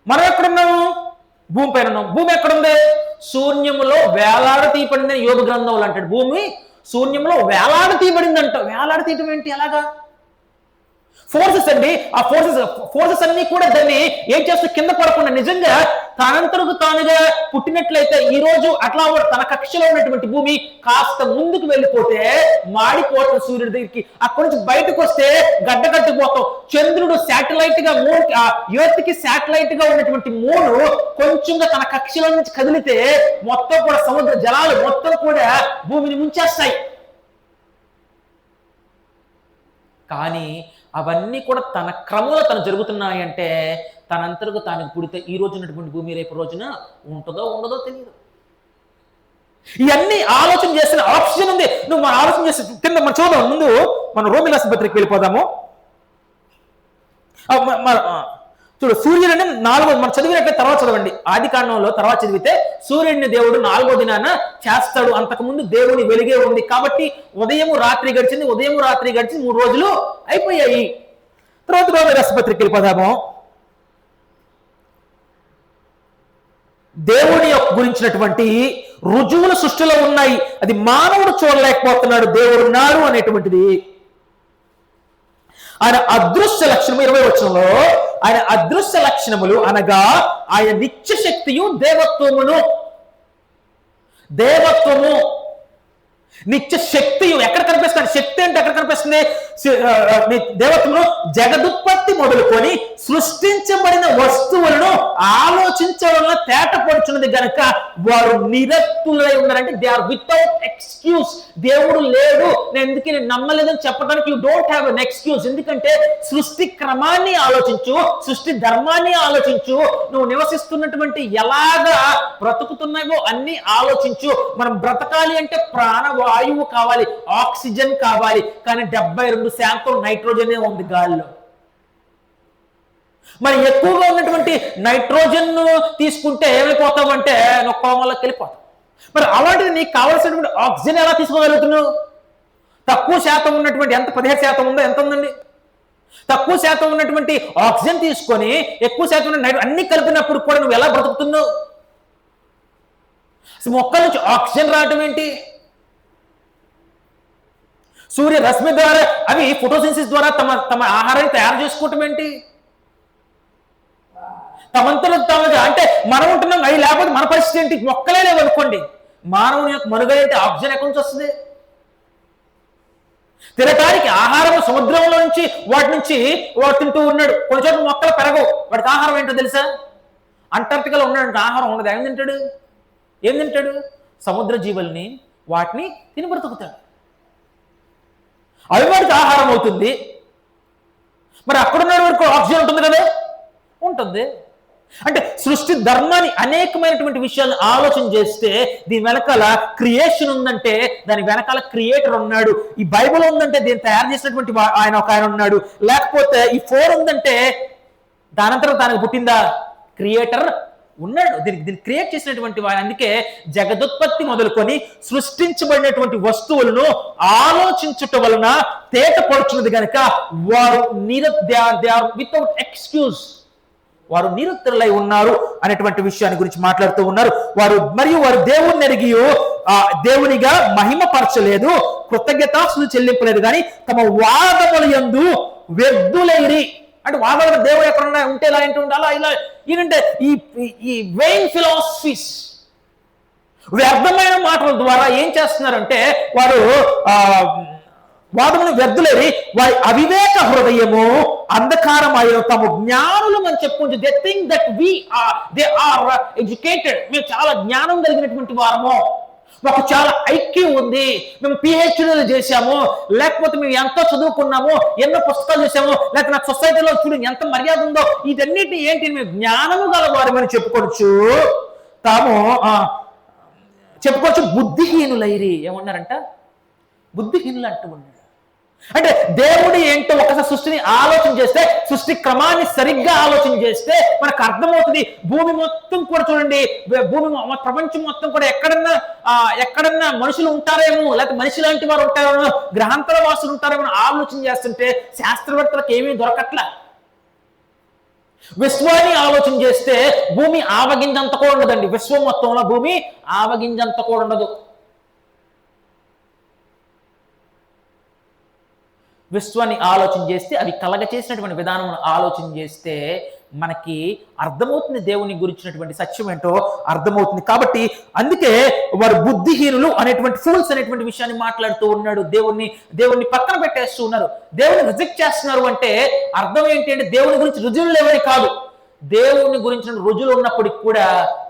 మనం ఎక్కడున్నాము? భూమి పైన ఉన్నాం. భూమి ఎక్కడుంది? శూన్యములో వేలాడతీయబడింది యోగ గ్రంథంలో అంటాడు. భూమి శూన్యంలో వేలాడతీయబడింది అంట. వేలాడతీయటం ఏంటి? అలాగా ఫోర్సెస్ అండి. ఆ ఫోర్సెస్ అన్ని కూడా దాన్ని ఏం చేస్తూ కింద పడకుండా నిజంగా తనంతరకు తానుగా పుట్టినట్లయితే ఈ రోజు అట్లా తన కక్షలో ఉన్నటువంటి భూమి కాస్త ముందుకు వెళ్ళిపోతే మాడిపోతుంది సూర్యుడి దగ్గరికి. అక్కడి నుంచి బయటకు వస్తే గడ్డ కట్టిపోతాం. చంద్రుడు శాటిలైట్ గా ఎర్త్ కి శాటిలైట్ గా ఉన్నటువంటి మూడు కొంచెంగా తన కక్షలో నుంచి కదిలితే మొత్తం కూడా సముద్ర జలాలు మొత్తం కూడా భూమిని ముంచేస్తాయి. కానీ అవన్నీ కూడా తన క్రమంలో తను జరుగుతున్నాయి. అంటే తనంతరకు తాను పుడితే ఈ రోజు ఉన్నటువంటి భూమి రేపు రోజున ఉంటుందో ఉండదో తెలియదు. ఇవన్నీ ఆలోచన చేసిన ఆప్షన్ ఉంది. నువ్వు మన ఆలోచన చేసి కింద మనం చూద్దాం. ముందు మనం రోమిల పత్రికకి వెళ్ళిపోదాము. చూడు, సూర్యుడిని 4వ మనం చదివినట్లయితే తర్వాత చదవండి. ఆది కాండంలో తర్వాత చదివితే సూర్యుడిని దేవుడు 4వ దినాన చేస్తాడు. అంతకుముందు దేవుని వెలుగే ఉంది కాబట్టి ఉదయము రాత్రి గడిచింది 3 రోజులు అయిపోయాయి. తర్వాత రోమిల పత్రికకి వెళ్ళిపోదాము. దేవుని యొక్క గురించినటువంటి రుజువులు సృష్టిలో ఉన్నాయి. అది మానవుడు చూడలేకపోతున్నాడు. దేవుడు ఉన్నాడు అనేటువంటిది. ఆయన అదృశ్య లక్షణము 20వ వచనంలో ఆయన అదృశ్య లక్షణములు అనగా ఆయన నిత్య శక్తియు దేవత్వము నిత్య శక్తియు ఎక్కడ కనిపిస్తుంది? శక్తి అంటే ఎక్కడ కనిపిస్తుంది? దేవత్వమును జగదుత్పత్తి మొదలుకొని సృష్టించబడిన వస్తువులను ఆలోచించడంలో తేటపడుచున్నది గనక వారు నిరక్తులై ఉన్నారంటే దే ఆర్ వితౌట్ ఎక్స్క్యూజ్. దేవుడు లేడు, నేను ఎందుకు నమ్మలేదని చెప్పడానికి you don't have an excuse. ఎందుకంటే సృష్టి క్రమాన్ని ఆలోచించు, సృష్టి ధర్మాన్ని ఆలోచించు, నువ్వు నివసిస్తున్నటువంటి ఎలాగా బ్రతుకుతున్నావో అన్ని ఆలోచించు. మనం బ్రతకాలి అంటే ప్రాణవాయువు కావాలి, ఆక్సిజన్ కావాలి. కానీ 72% నైట్రోజనే ఉంది గాలిలో. మరి ఎక్కువగా ఉన్నటువంటి నైట్రోజన్ తీసుకుంటే ఏమైపోతావు అంటే నువ్వు కోమలోకి వెళ్ళిపోతావు. మరి అలాంటిది నీకు కావాల్సినటువంటి ఆక్సిజన్ ఎలా తీసుకోగలుగుతున్నావు? తక్కువ శాతం ఉన్నటువంటి ఎంత 17% ఉందో ఎంత ఉందండి? తక్కువ శాతం ఉన్నటువంటి ఆక్సిజన్ తీసుకొని ఎక్కువ శాతం ఉన్న నైట్రోజన్ అన్ని కలిపినప్పుడు కూడా నువ్వు ఎలా బ్రతుకుతున్నావు? మొక్కల నుంచి ఆక్సిజన్ రావడం ఏంటి? సూర్య రశ్మి ద్వారా అవి ఫోటోసిన్సిస్ ద్వారా తమ ఆహారాన్ని తయారు చేసుకోవటం ఏంటి? తమంతలో తమగా అంటే మనం ఉంటున్నాం, అవి లేకపోతే మన పరిస్థితి ఏంటి? మొక్కలే లేవు అనుకోండి. మానవుని యొక్క మనుగడ ఏంటి? ఆక్సిజన్ ఎక్కడి నుంచి వస్తుంది? తినటానికి ఆహారం సముద్రంలో నుంచి వాటి తింటూ ఉన్నాడు. కొన్ని చోట్ల మొక్కలు పెరగవు, వాడికి ఆహారం ఏంటో తెలుసా? అంటార్టికాలో ఉన్నాడు, ఆహారం ఉండదు. ఏం తింటాడు? సముద్ర జీవుల్ని వాటిని తిని బ్రతుకుతాడు. అవి వాడికి ఆహారం అవుతుంది. మరి అక్కడున్న వరకు ఆక్సిజన్ ఉంటుంది కదా, ఉంటుంది. అంటే సృష్టి ధర్మాన్ని అనేకమైనటువంటి విషయాలను ఆలోచన చేస్తే దీని వెనకాల క్రియేషన్ ఉందంటే దాని వెనకాల క్రియేటర్ ఉన్నాడు. ఈ బైబిల్ ఉందంటే దీన్ని తయారు చేసినటువంటి ఆయన ఉన్నాడు. లేకపోతే ఈ 4 ఉందంటే దానంతరం దానికి పుట్టిందా క్రియేటర్ ఉన్నాడు. దీన్ని క్రియేట్ చేసినటువంటి వాడు. అందుకే జగదుత్పత్తి మొదలుకొని సృష్టించబడినటువంటి వస్తువులను ఆలోచించటం వలన తేటపడుచున్నది కనుక వారు వితౌట్ ఎక్స్క్యూజ్, వారు నిరుత్తరులై ఉన్నారు అనేటువంటి విషయాన్ని గురించి మాట్లాడుతూ ఉన్నారు. వారు దేవుణ్ణి ఎరిగి దేవునిగా మహిమపరచలేదు, కృతజ్ఞతాస్తులు చెల్లింపలేదు, కానీ తమ వాదముల యందు వ్యర్థులైరి. అంటే వాదములు దేవుడు ఎక్కడున్నా ఉంటే ఇలా ఏంటి ఉండాలా ఇలా ఏంటంటే ఈ వెయిన్ ఫిలాసఫీస్, వ్యర్థమైన మాటల ద్వారా ఏం చేస్తున్నారంటే వారు వాదములు వ్యర్థులేరి వారి అవివేక హృదయము అంధకారమైన తమ జ్ఞానులు అని చెప్పుకుంటూ they think that they are educated, మేము చాలా జ్ఞానం కలిగినటువంటి వారము, మాకు చాలా ఐక్యూ ఉంది, మేము పిహెచ్డీలు చేశాము, లేకపోతే మేము ఎంతో చదువుకున్నాము, ఎన్నో పుస్తకాలు చేసాము, లేకపోతే నాకు సొసైటీలో చూడు ఎంత మర్యాద ఉందో, ఇదన్నిటిని ఏంటి మేము జ్ఞానము గలవారమని చెప్పుకోవచ్చు. చెప్పుకోవచ్చు బుద్ధిహీనులైరి. ఏమన్నారంట? బుద్ధిహీనులు అంటూ ఉన్నారు. అంటే దేవుడు ఏంటో ఒకసారి సృష్టిని ఆలోచన చేస్తే, సృష్టి క్రమాన్ని సరిగ్గా ఆలోచన చేస్తే మనకు అర్థమవుతుంది. భూమి మొత్తం కూడా చూడండి, ప్రపంచం మొత్తం కూడా ఎక్కడన్నా మనుషులు ఉంటారేమో, లేకపోతే మనిషి లాంటి వారు ఉంటారేమో, గ్రహాంతర వాసులు ఉంటారేమో ఆలోచన చేస్తుంటే శాస్త్రవేత్తలకు ఏమీ దొరకట్లా. విశ్వాన్ని ఆలోచన చేస్తే భూమి ఆవగింజంత కూడా ఉండదండి. విశ్వం మొత్తంలో భూమి ఆవగింజంత కూడా ఉండదు. విశ్వాన్ని ఆలోచన చేస్తే, అవి కలగ చేసినటువంటి విధానం ఆలోచన చేస్తే మనకి అర్థమవుతుంది, దేవుని గురించినటువంటి సత్యం ఏంటో అర్థమవుతుంది. కాబట్టి అందుకే వారు బుద్ధిహీనులు అనేటువంటి ఫూల్స్ అనేటువంటి విషయాన్ని మాట్లాడుతూ ఉన్నాడు. దేవుణ్ణి పక్కన పెట్టేస్తూ ఉన్నారు, దేవుని రిజెక్ట్ చేస్తున్నారు. అంటే అర్థం ఏంటి అంటే దేవుని గురించి రుజువులు లేవని కాదు, దేవుని గురించిన రుజువులు ఉన్నప్పటికి కూడా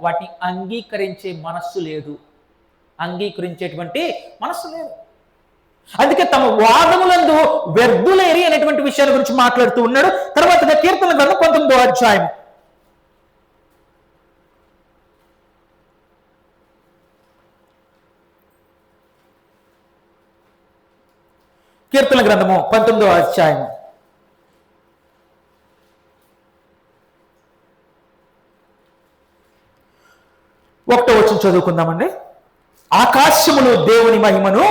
వాటిని అంగీకరించే మనస్సు లేదు, అంగీకరించేటువంటి మనస్సు లేదు. అందుకే తమ వాదములందు వ్యర్థులేరి అనేటువంటి విషయాల గురించి మాట్లాడుతూ ఉన్నాడు. తర్వాత కీర్తన గ్రంథం 19వ అధ్యాయం కీర్తన గ్రంథము 19వ అధ్యాయం 1వ వచనం చదువుకుందామండి. ఆకాశములు దేవుని మహిమను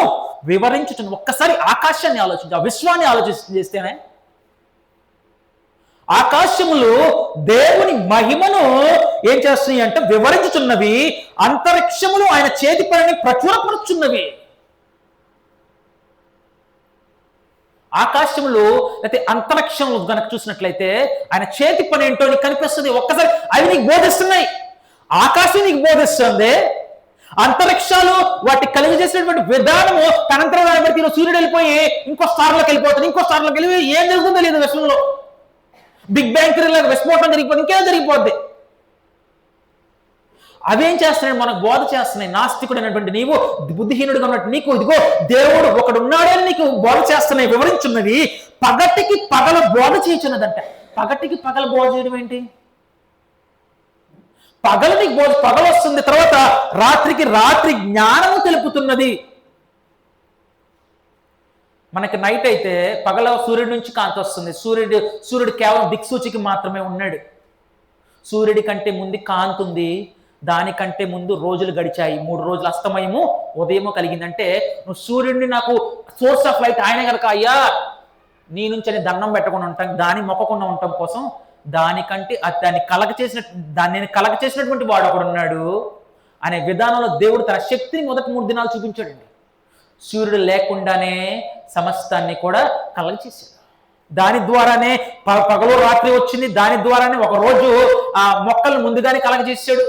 వివరించుచున్న. ఒక్కసారి ఆకాశాన్ని ఆలోచించ, విశ్వాన్ని చేస్తేనే ఆకాశములు దేవుని మహిమను ఏం చేస్తున్నాయి అంటే వివరించుచున్నవి, అంతరిక్షములు ఆయన చేతి పనిని ప్రచురపరుచున్నవి. ఆకాశములు లేకపోతే అంతరిక్షములు కనుక చూసినట్లయితే ఆయన చేతి పని ఏంటో నీకు కనిపిస్తుంది. ఒక్కసారి అవి నీకు బోధిస్తున్నాయి, ఆకాశం నీకు బోధిస్తుంది, అంతరిక్షాలు వాటి కలిగి చేసినటువంటి విధానము తనంతరం బట్టి సూర్యుడు వెళ్ళిపోయి ఇంకో స్టార్లోకి వెళ్ళిపోతుంది, ఇంకో స్టార్లోకి వెళ్ళి ఏం జరుగుతుందో లేదు. విశ్వంలో బిగ్ బ్యాంగ్ విస్ఫోటనం జరిగిపోతుంది, ఇంకేం జరిగిపోద్ది. అవేం చేస్తున్నాయి? మనకు బోధ చేస్తున్నాయి. నాస్తికుడు అనేటువంటి నీవు, బుద్ధిహీనుడుగా ఉన్నట్టు నీకు ఇదిగో దేవుడు ఒకడున్నాడని నీకు బోధ చేస్తున్నాయి, వివరించున్నవి. పగటికి పగల బోధ చేయుచున్నదంట. పగటికి పగల బోధ చేయడం ఏంటి? పగలు నీకు బోధ, పగలు వస్తుంది, తర్వాత రాత్రికి రాత్రి జ్ఞానము తెలుపుతున్నది. మనకి నైట్ అయితే పగల సూర్యుడి నుంచి కాంతి వస్తుంది. సూర్యుడు కేవలం దిక్సూచికి మాత్రమే ఉన్నాడు. సూర్యుడి కంటే ముందు కాంతి ఉంది, దానికంటే ముందు రోజులు గడిచాయి. 3 రోజులు అస్తమయము ఉదయము కలిగిందంటే నువ్వు సూర్యుడిని నాకు సోర్స్ ఆఫ్ లైట్ ఆయన కనుక అయ్యా నీ నుంచి అని దండం పెట్టకుండా ఉంటాం, దాన్ని మొక్కకుండా ఉండటం కోసం దానికంటే దాన్ని కలగ చేసినటువంటి వాడు ఒకడున్నాడు అనే విధానంలో దేవుడు తన శక్తిని మొదటి 3 దినాలు చూపించాడండి. సూర్యుడు లేకుండానే సమస్తాన్ని కూడా కలగ చేశాడు. దాని ద్వారానే పగలు రాత్రి వచ్చింది, దాని ద్వారానే ఒక రోజు ఆ మొక్కలను ముందుగానే కలగ చేశాడు.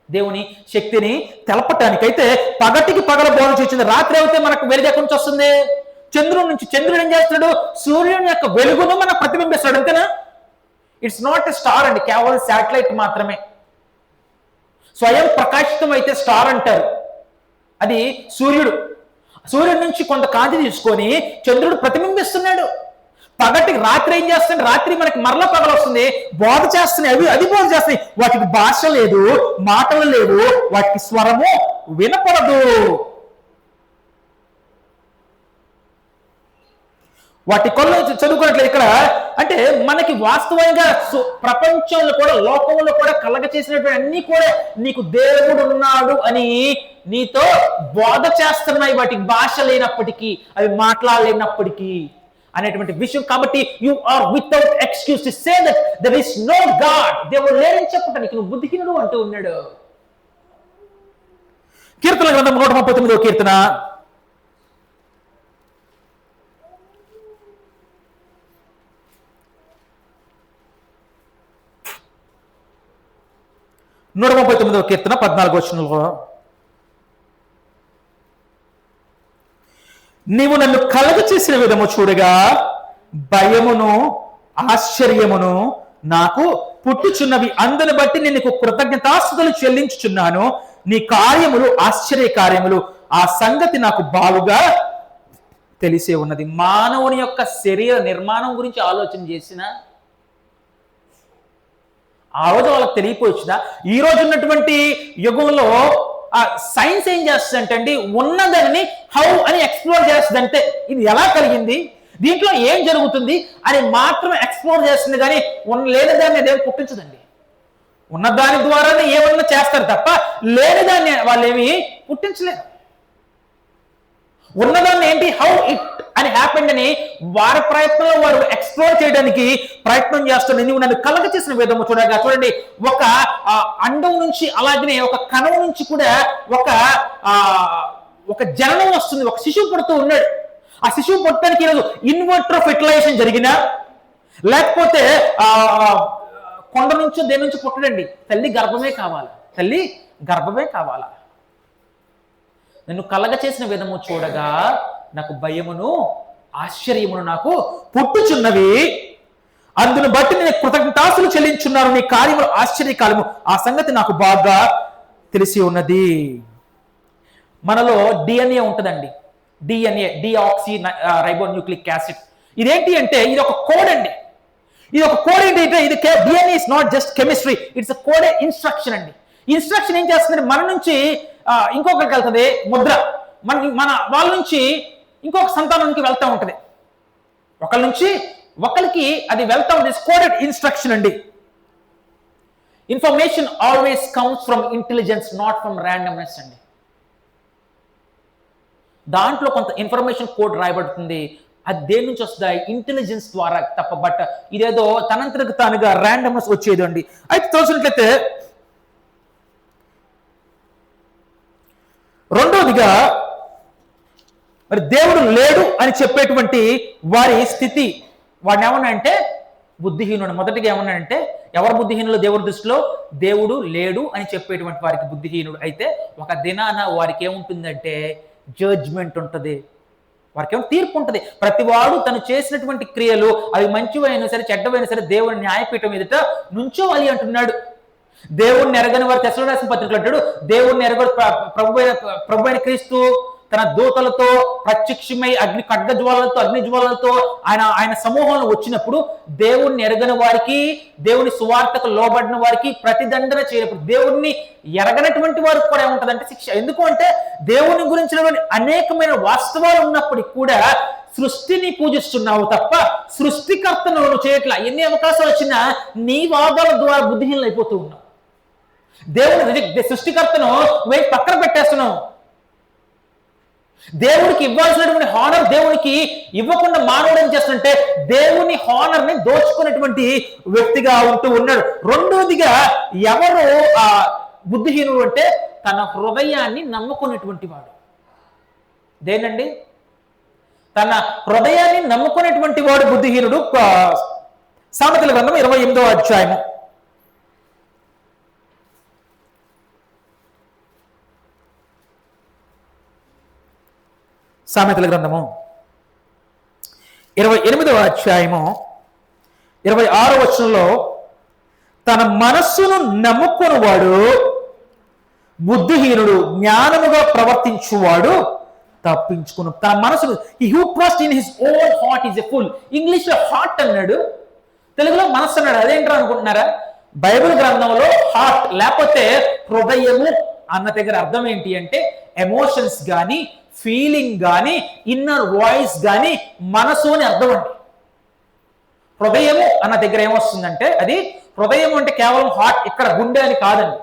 దేవుని శక్తిని తెలపటానికైతే పగటికి పగల బోధ చేసింది. రాత్రి అయితే మనకు వెలుగు ఎక్కడి నుంచి వస్తుంది? చంద్రుడి నుంచి. చంద్రుడు ఏం చేస్తాడు? సూర్యుని యొక్క వెలుగును మనం ప్రతిబింబిస్తాడు, అంతేనా? ఇట్స్ నాట్ ఎ స్టార్ అండి, కేవలం శాటిలైట్ మాత్రమే. స్వయం ప్రకాశితం అయితే స్టార్ అంటారు. అది సూర్యుడు. సూర్యుడి నుంచి కొంత కాంతి తీసుకొని చంద్రుడు ప్రతిబింబిస్తున్నాడు. పగటి రాత్రి ఏం చేస్తుంది? రాత్రి మనకి మరల పగలు వస్తుంది, బోధ చేస్తున్నాయి, అది బోధ చేస్తున్నాయి. వాటికి భాష లేదు, మాటలు లేవు, వాటికి స్వరము వినపడదు. వాటి కొల్ల చదువుకున్నట్లేదు ఇక్కడ. అంటే మనకి వాస్తవంగా ప్రపంచంలో కూడా, లోకంలో కూడా కలగ చేసినటువంటి అన్ని కూడా నీకు దేవుడు ఉన్నాడు అని నీతో బోధ చేస్తున్నాయి, వాటికి భాష లేనప్పటికీ, అవి మాట్లాడలేనప్పటికీ అనేటువంటి విషయం. కాబట్టి you are without excuse to say that there is no God. దేవుడు లేరని చెప్పడానికి నువ్వు బుద్ధిహీనుడు అంటూ ఉన్నాడు. కీర్తన గ్రంథం 139వ కీర్తన 139వ కీర్తన 14వ వచనంలో, నీవు నన్ను కలగ చేసిన విధము చూడగా భయమును ఆశ్చర్యమును నాకు పుట్టుచున్నవి. అందుని బట్టి నేను నీకు కృతజ్ఞతాస్తుతులు చెల్లించుచున్నాను. నీ కార్యములు ఆశ్చర్య కార్యములు, ఆ సంగతి నాకు బాగుగా తెలిసే ఉన్నది. మానవుని యొక్క శరీర నిర్మాణం గురించి ఆలోచన చేసిన ఆ రోజు వాళ్ళకి తెలియపోవచ్చుదా? ఈ రోజు ఉన్నటువంటి యుగంలో సైన్స్ ఏం చేస్తుందంటే అండి, ఉన్నదాన్ని హౌ అని ఎక్స్ప్లోర్ చేస్తుందంటే ఇది ఎలా కలిగింది, దీంట్లో ఏం జరుగుతుంది అని మాత్రమే ఎక్స్ప్లోర్ చేస్తుంది, కానీ లేనిదాన్ని అదేం పుట్టించదండి. ఉన్నదాని ద్వారానే ఏమన్నా చేస్తారు తప్ప లేనిదాన్ని వాళ్ళు ఏమి పుట్టించలేరు. ఉన్నదాన్ని ఏంటి, హౌ ఇట్ అని హ్యాపెండ్ అని వారి ప్రయత్నంలో వారు ఎక్స్ప్లోర్ చేయడానికి ప్రయత్నం చేస్తున్నారు. నువ్వు నన్ను కలగ చేసిన విధము చూడగా, చూడండి, ఒక అండం నుంచి అలాగనే ఒక కణం నుంచి కూడా ఒక జననం వస్తుంది, ఒక శిశువు పుడుతూ ఉన్నాడు. ఆ శిశువు పుట్టడానికి ఈరోజు ఇన్వర్టర్ ఫెర్టిలైజేషన్ జరిగినా, లేకపోతే కొండ నుంచో దేని నుంచి పుట్టడండి, తల్లి గర్భమే కావాలా, తల్లి గర్భమే కావాలా. నన్ను కలగ చేసిన విధము చూడగా నాకు భయమును ఆశ్చర్యమును నాకు పుట్టుచున్నవి. అందును బట్టి నేను కృతజ్ఞతాస్తులు చెల్లించున్నాను. నీ కార్యములు ఆశ్చర్యకాలము, ఆ సంగతి నాకు బాగా తెలిసి ఉన్నది. మనలో డిఎన్ఏ ఉంటుందండి. DNA, deoxy ribonucleic acid. ఇదేంటి అంటే ఇది ఒక కోడ్ అండి. ఇది ఒక కోడ్ ఏంటంటే ఇది DNA is not just chemistry, it's a code instruction అండి. ఇన్స్ట్రక్షన్ ఏం చేస్తుంది, మన నుంచి ఇంకొకరికి వెళ్తుంది ముద్ర, మన వాళ్ళ నుంచి ఇంకొక సంతానానికి వెళ్తూ ఉంటుంది, ఒకరి నుంచి ఒకరికి అది వెళ్తా ఉంటుంది. కోడెడ్ ఇన్స్ట్రక్షన్ అండి. Information always comes from intelligence, not from randomness అండి. దాంట్లో కొంత ఇన్ఫర్మేషన్ కోడ్ రాయబడుతుంది, అది దేని నుంచి వస్తాయి, ఇంటెలిజెన్స్ ద్వారా తప్ప. బట్ ఇదేదో తనంతరకు తానుగా ర్యాండమ్నెస్ వచ్చేది అండి. అయితే తోచినట్లయితే రెండోదిగా మరి దేవుడు లేడు అని చెప్పేటువంటి వారి స్థితి, వాడిని ఏమన్నా అంటే బుద్ధిహీనుడు. మొదటిగా ఏమన్నా అంటే ఎవరు బుద్ధిహీనులు దేవుడి దృష్టిలో? దేవుడు లేడు అని చెప్పేటువంటి వారికి బుద్ధిహీనుడు. అయితే ఒక దినాన వారికి ఏముంటుందంటే జడ్జ్మెంట్ ఉంటుంది, వారికి ఏమో తీర్పు ఉంటుంది. ప్రతివాడు తను చేసినటువంటి క్రియలు అవి మంచివైనా సరే చెడ్డవైనా సరే దేవుని న్యాయపీఠం ఎదుట నుంచోవాలి అంటున్నాడు. దేవుణ్ణి ఎరగని వారు తెసలోనికీయులకు రాసిన పత్రికలో అంటాడు, దేవుణ్ణి ఎరగని ప్రభు అయిన క్రీస్తు తన దూతలతో ప్రత్యక్షమై అగ్ని జ్వాలలతో ఆయన సమూహంలో వచ్చినప్పుడు దేవుణ్ణి ఎరగని వారికి, దేవుని సువార్తకు లోబడిన వారికి ప్రతిదండన చేయనప్పుడు దేవుణ్ణి ఎరగనటువంటి వారికి కూడా ఏముంటుందంటే శిక్ష. ఎందుకు అంటే దేవుని గురించినటువంటి అనేకమైన వాస్తవాలు ఉన్నప్పటికీ కూడా సృష్టిని పూజిస్తున్నావు తప్ప సృష్టికర్తను నువ్వు చేయట్లా. ఎన్ని అవకాశాలు వచ్చినా నీ వాదాల ద్వారా బుద్ధిహీనులు అయిపోతూ ఉన్నావు. దేవుని సృష్టికర్తను వేసి పక్కన పెట్టేస్తున్నావు. దేవుడికి ఇవ్వాల్సినటువంటి హానర్ దేవునికి ఇవ్వకుండా మానవుడు ఏం చేస్తుంటే దేవుని హానర్ ని దోచుకున్నటువంటి వ్యక్తిగా ఉంటూ ఉన్నాడు. రెండోదిగా ఎవరు బుద్ధిహీనుడు అంటే తన హృదయాన్ని నమ్ముకునేటువంటి వాడు. దేనండి? తన హృదయాన్ని నమ్ముకునేటువంటి వాడు బుద్ధిహీనుడు. సామెతల గ్రంథం 28వ అధ్యాయము సామెతల గ్రంథము 28వ అధ్యాయము 26వ వచనంలో, తన మనస్సును నమ్ముకున్నవాడు బుద్ధిహీనుడు, జ్ఞానముగా ప్రవర్తించువాడు తప్పించుకును. తన మనసును who trust in his own heart is a full. English లో హార్ట్ అన్నాడు, తెలుగులో మనస్సు అన్నాడు. అదేంటారు అనుకుంటున్నారా? బైబిల్ గ్రంథంలో హార్ట్ లేకపోతే హృదయము అన్న దగ్గర అర్థం ఏంటి అంటే ఎమోషన్స్ కానీ, ఫీలింగ్ కానీ, ఇన్నర్ వాయిస్ కానీ మనసు అని అర్థం అండి. హృదయము అన్న దగ్గర ఏమొస్తుందంటే అది హృదయము అంటే కేవలం హార్ట్, ఇక్కడ గుండె అని కాదండి.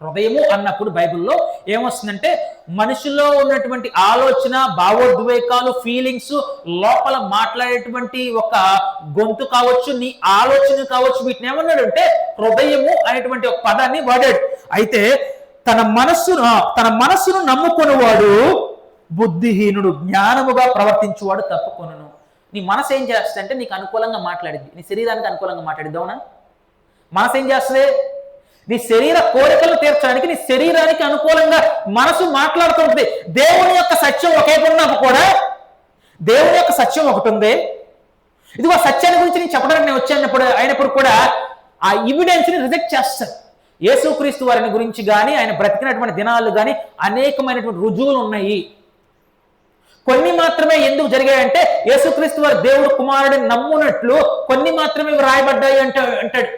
హృదయము అన్నప్పుడు బైబిల్లో ఏమొస్తుందంటే మనిషిలో ఉన్నటువంటి ఆలోచన, భావోద్వేగాలు, ఫీలింగ్స్, లోపల మాట్లాడేటువంటి ఒక గొంతు కావచ్చు, నీ ఆలోచన కావచ్చు, వీటిని ఏమన్నాడు అంటే హృదయము అనేటువంటి ఒక పదాన్ని వాడాడు. అయితే తన మనస్సును నమ్ముకునేవాడు బుద్ధిహీనుడు, జ్ఞానముగా ప్రవర్తించువాడు తప్పుకొనును. నీ మనసు ఏం చేస్తుంది అంటే నీకు అనుకూలంగా మాట్లాడింది, నీ శరీరానికి అనుకూలంగా మాట్లాడిద్ది. అవునా? మనసు ఏం చేస్తుంది? నీ శరీర కోరికలు తీర్చడానికి నీ శరీరానికి అనుకూలంగా మనసు మాట్లాడుతుంటుంది. దేవుని యొక్క సత్యం ఒకే ఉన్నప్పుడు కూడా దేవుని యొక్క సత్యం ఒకటి ఉంది. ఇదిగో సత్యాన్ని గురించి నేను చెప్పడానికి నేను వచ్చానప్పుడు అయినప్పుడు కూడా ఆ ఎవిడెన్స్ని రిజెక్ట్ చేస్తాను. యేసుక్రీస్తు వారిని గురించి కానీ, ఆయన బ్రతికినటువంటి దినాలు కానీ అనేకమైనటువంటి రుజువులు ఉన్నాయి. కొన్ని మాత్రమే ఎందుకు జరిగాయంటే యేసుక్రీస్తు వారి దేవుడు కుమారుడిని నమ్మునట్లు కొన్ని మాత్రమే రాయబడ్డాయి అంటాడు.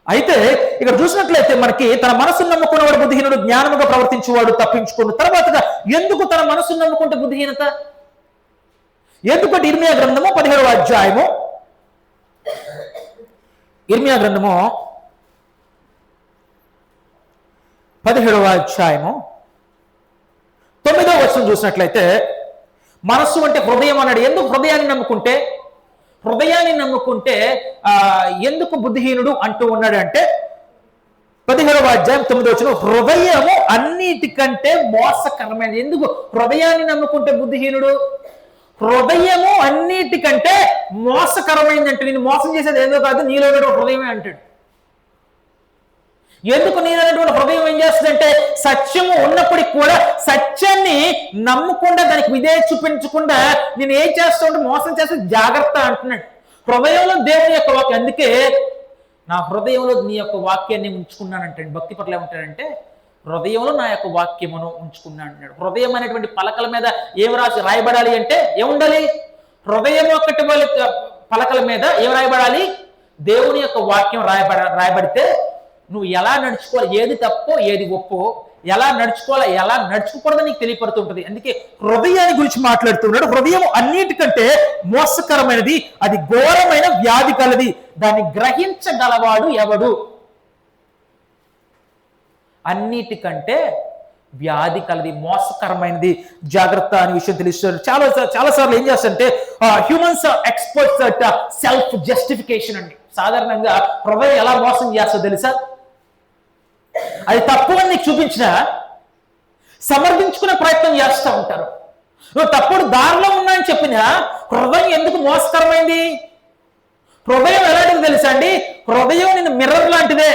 అయితే ఇక్కడ చూసినట్లయితే మనకి తన మనసును నమ్ముకున్నవాడు బుద్ధిహీనుడు, జ్ఞానముగా ప్రవర్తించేవాడు తప్పించుకున్న. తర్వాతగా ఎందుకు తన మనసును నమ్ముకుంటే బుద్ధిహీనత? ఎందుకంటే ఇర్మియా గ్రంథము 17వ అధ్యాయము, ఇర్మియా గ్రంథము 17వ అధ్యాయము 9వ వచనం చూసినట్లయితే మనస్సు అంటే హృదయం అన్నాడు. ఎందుకు హృదయాన్ని నమ్ముకుంటే ఎందుకు బుద్ధిహీనుడు అంటూ ఉన్నాడు అంటే 17వ అధ్యాయం 9వ వచనం, హృదయము అన్నిటికంటే మోసకరమైనది. ఎందుకు హృదయాన్ని నమ్ముకుంటే బుద్ధిహీనుడు? హృదయము అన్నిటికంటే మోసకరమైంది అంటే నేను మోసం చేసేది ఏదో కాదు, నీలో హృదయమే అంటాడు. ఎందుకు నీలైనటువంటి హృదయం ఏం చేస్తుందంటే సత్యము ఉన్నప్పటికీ కూడా సత్యాన్ని నమ్మకుండా దానికి విధేయ చూపించకుండా నేను ఏం చేస్తూ ఉంటే మోసం చేస్తే జాగ్రత్త అంటున్నాడు. హృదయంలో దేవుని యొక్క వాక్యం, అందుకే నా హృదయంలో నీ యొక్క వాక్యాన్ని ఉంచుకున్నానంటాడు. భక్తి పట్ల ఏమంటాడంటే హృదయంలో నా యొక్క వాక్యమును ఉంచుకున్నాను అంటున్నాడు. హృదయం అనేటువంటి పలకల మీద ఏం రాయబడాలి అంటే ఏముండాలి? హృదయం ఒకటి పలకల మీద ఏం రాయబడాలి? దేవుని యొక్క వాక్యం రాయబడితే నువ్వు ఎలా నడుచుకోవాలి, ఏది తప్పో ఏది ఒప్పో, ఎలా నడుచుకోవాలా ఎలా నడుచుకోకూడదని నీకు తెలియపడుతుంటది. అందుకే హృదయాన్ని గురించి మాట్లాడుతున్నాడు. హృదయం అన్నిటికంటే మోసకరమైనది, అది ఘోరమైన వ్యాధి కలది, దాన్ని గ్రహించగలవాడు ఎవడు? అన్నిటికంటే వ్యాధి కలది, మోసకరమైనది, జాగ్రత్త అనే విషయం తెలుస్తారు. చాలాసార్లు ఏం చేస్తారంటే humans experts at self justification అండి. సాధారణంగా హృదయం ఎలా మోసం చేస్తుందో తెలుసా? అది తప్పు అని నీకు చూపించినా సమర్థించుకునే ప్రయత్నం చేస్తూ ఉంటారు. నువ్వు తప్పుడు దారిలో ఉన్నా అని చెప్పినా హృదయం ఎందుకు మోసకరమైంది? హృదయం ఎలాంటిది తెలుసా అండి? హృదయం నేను మిర్రర్ లాంటిదే.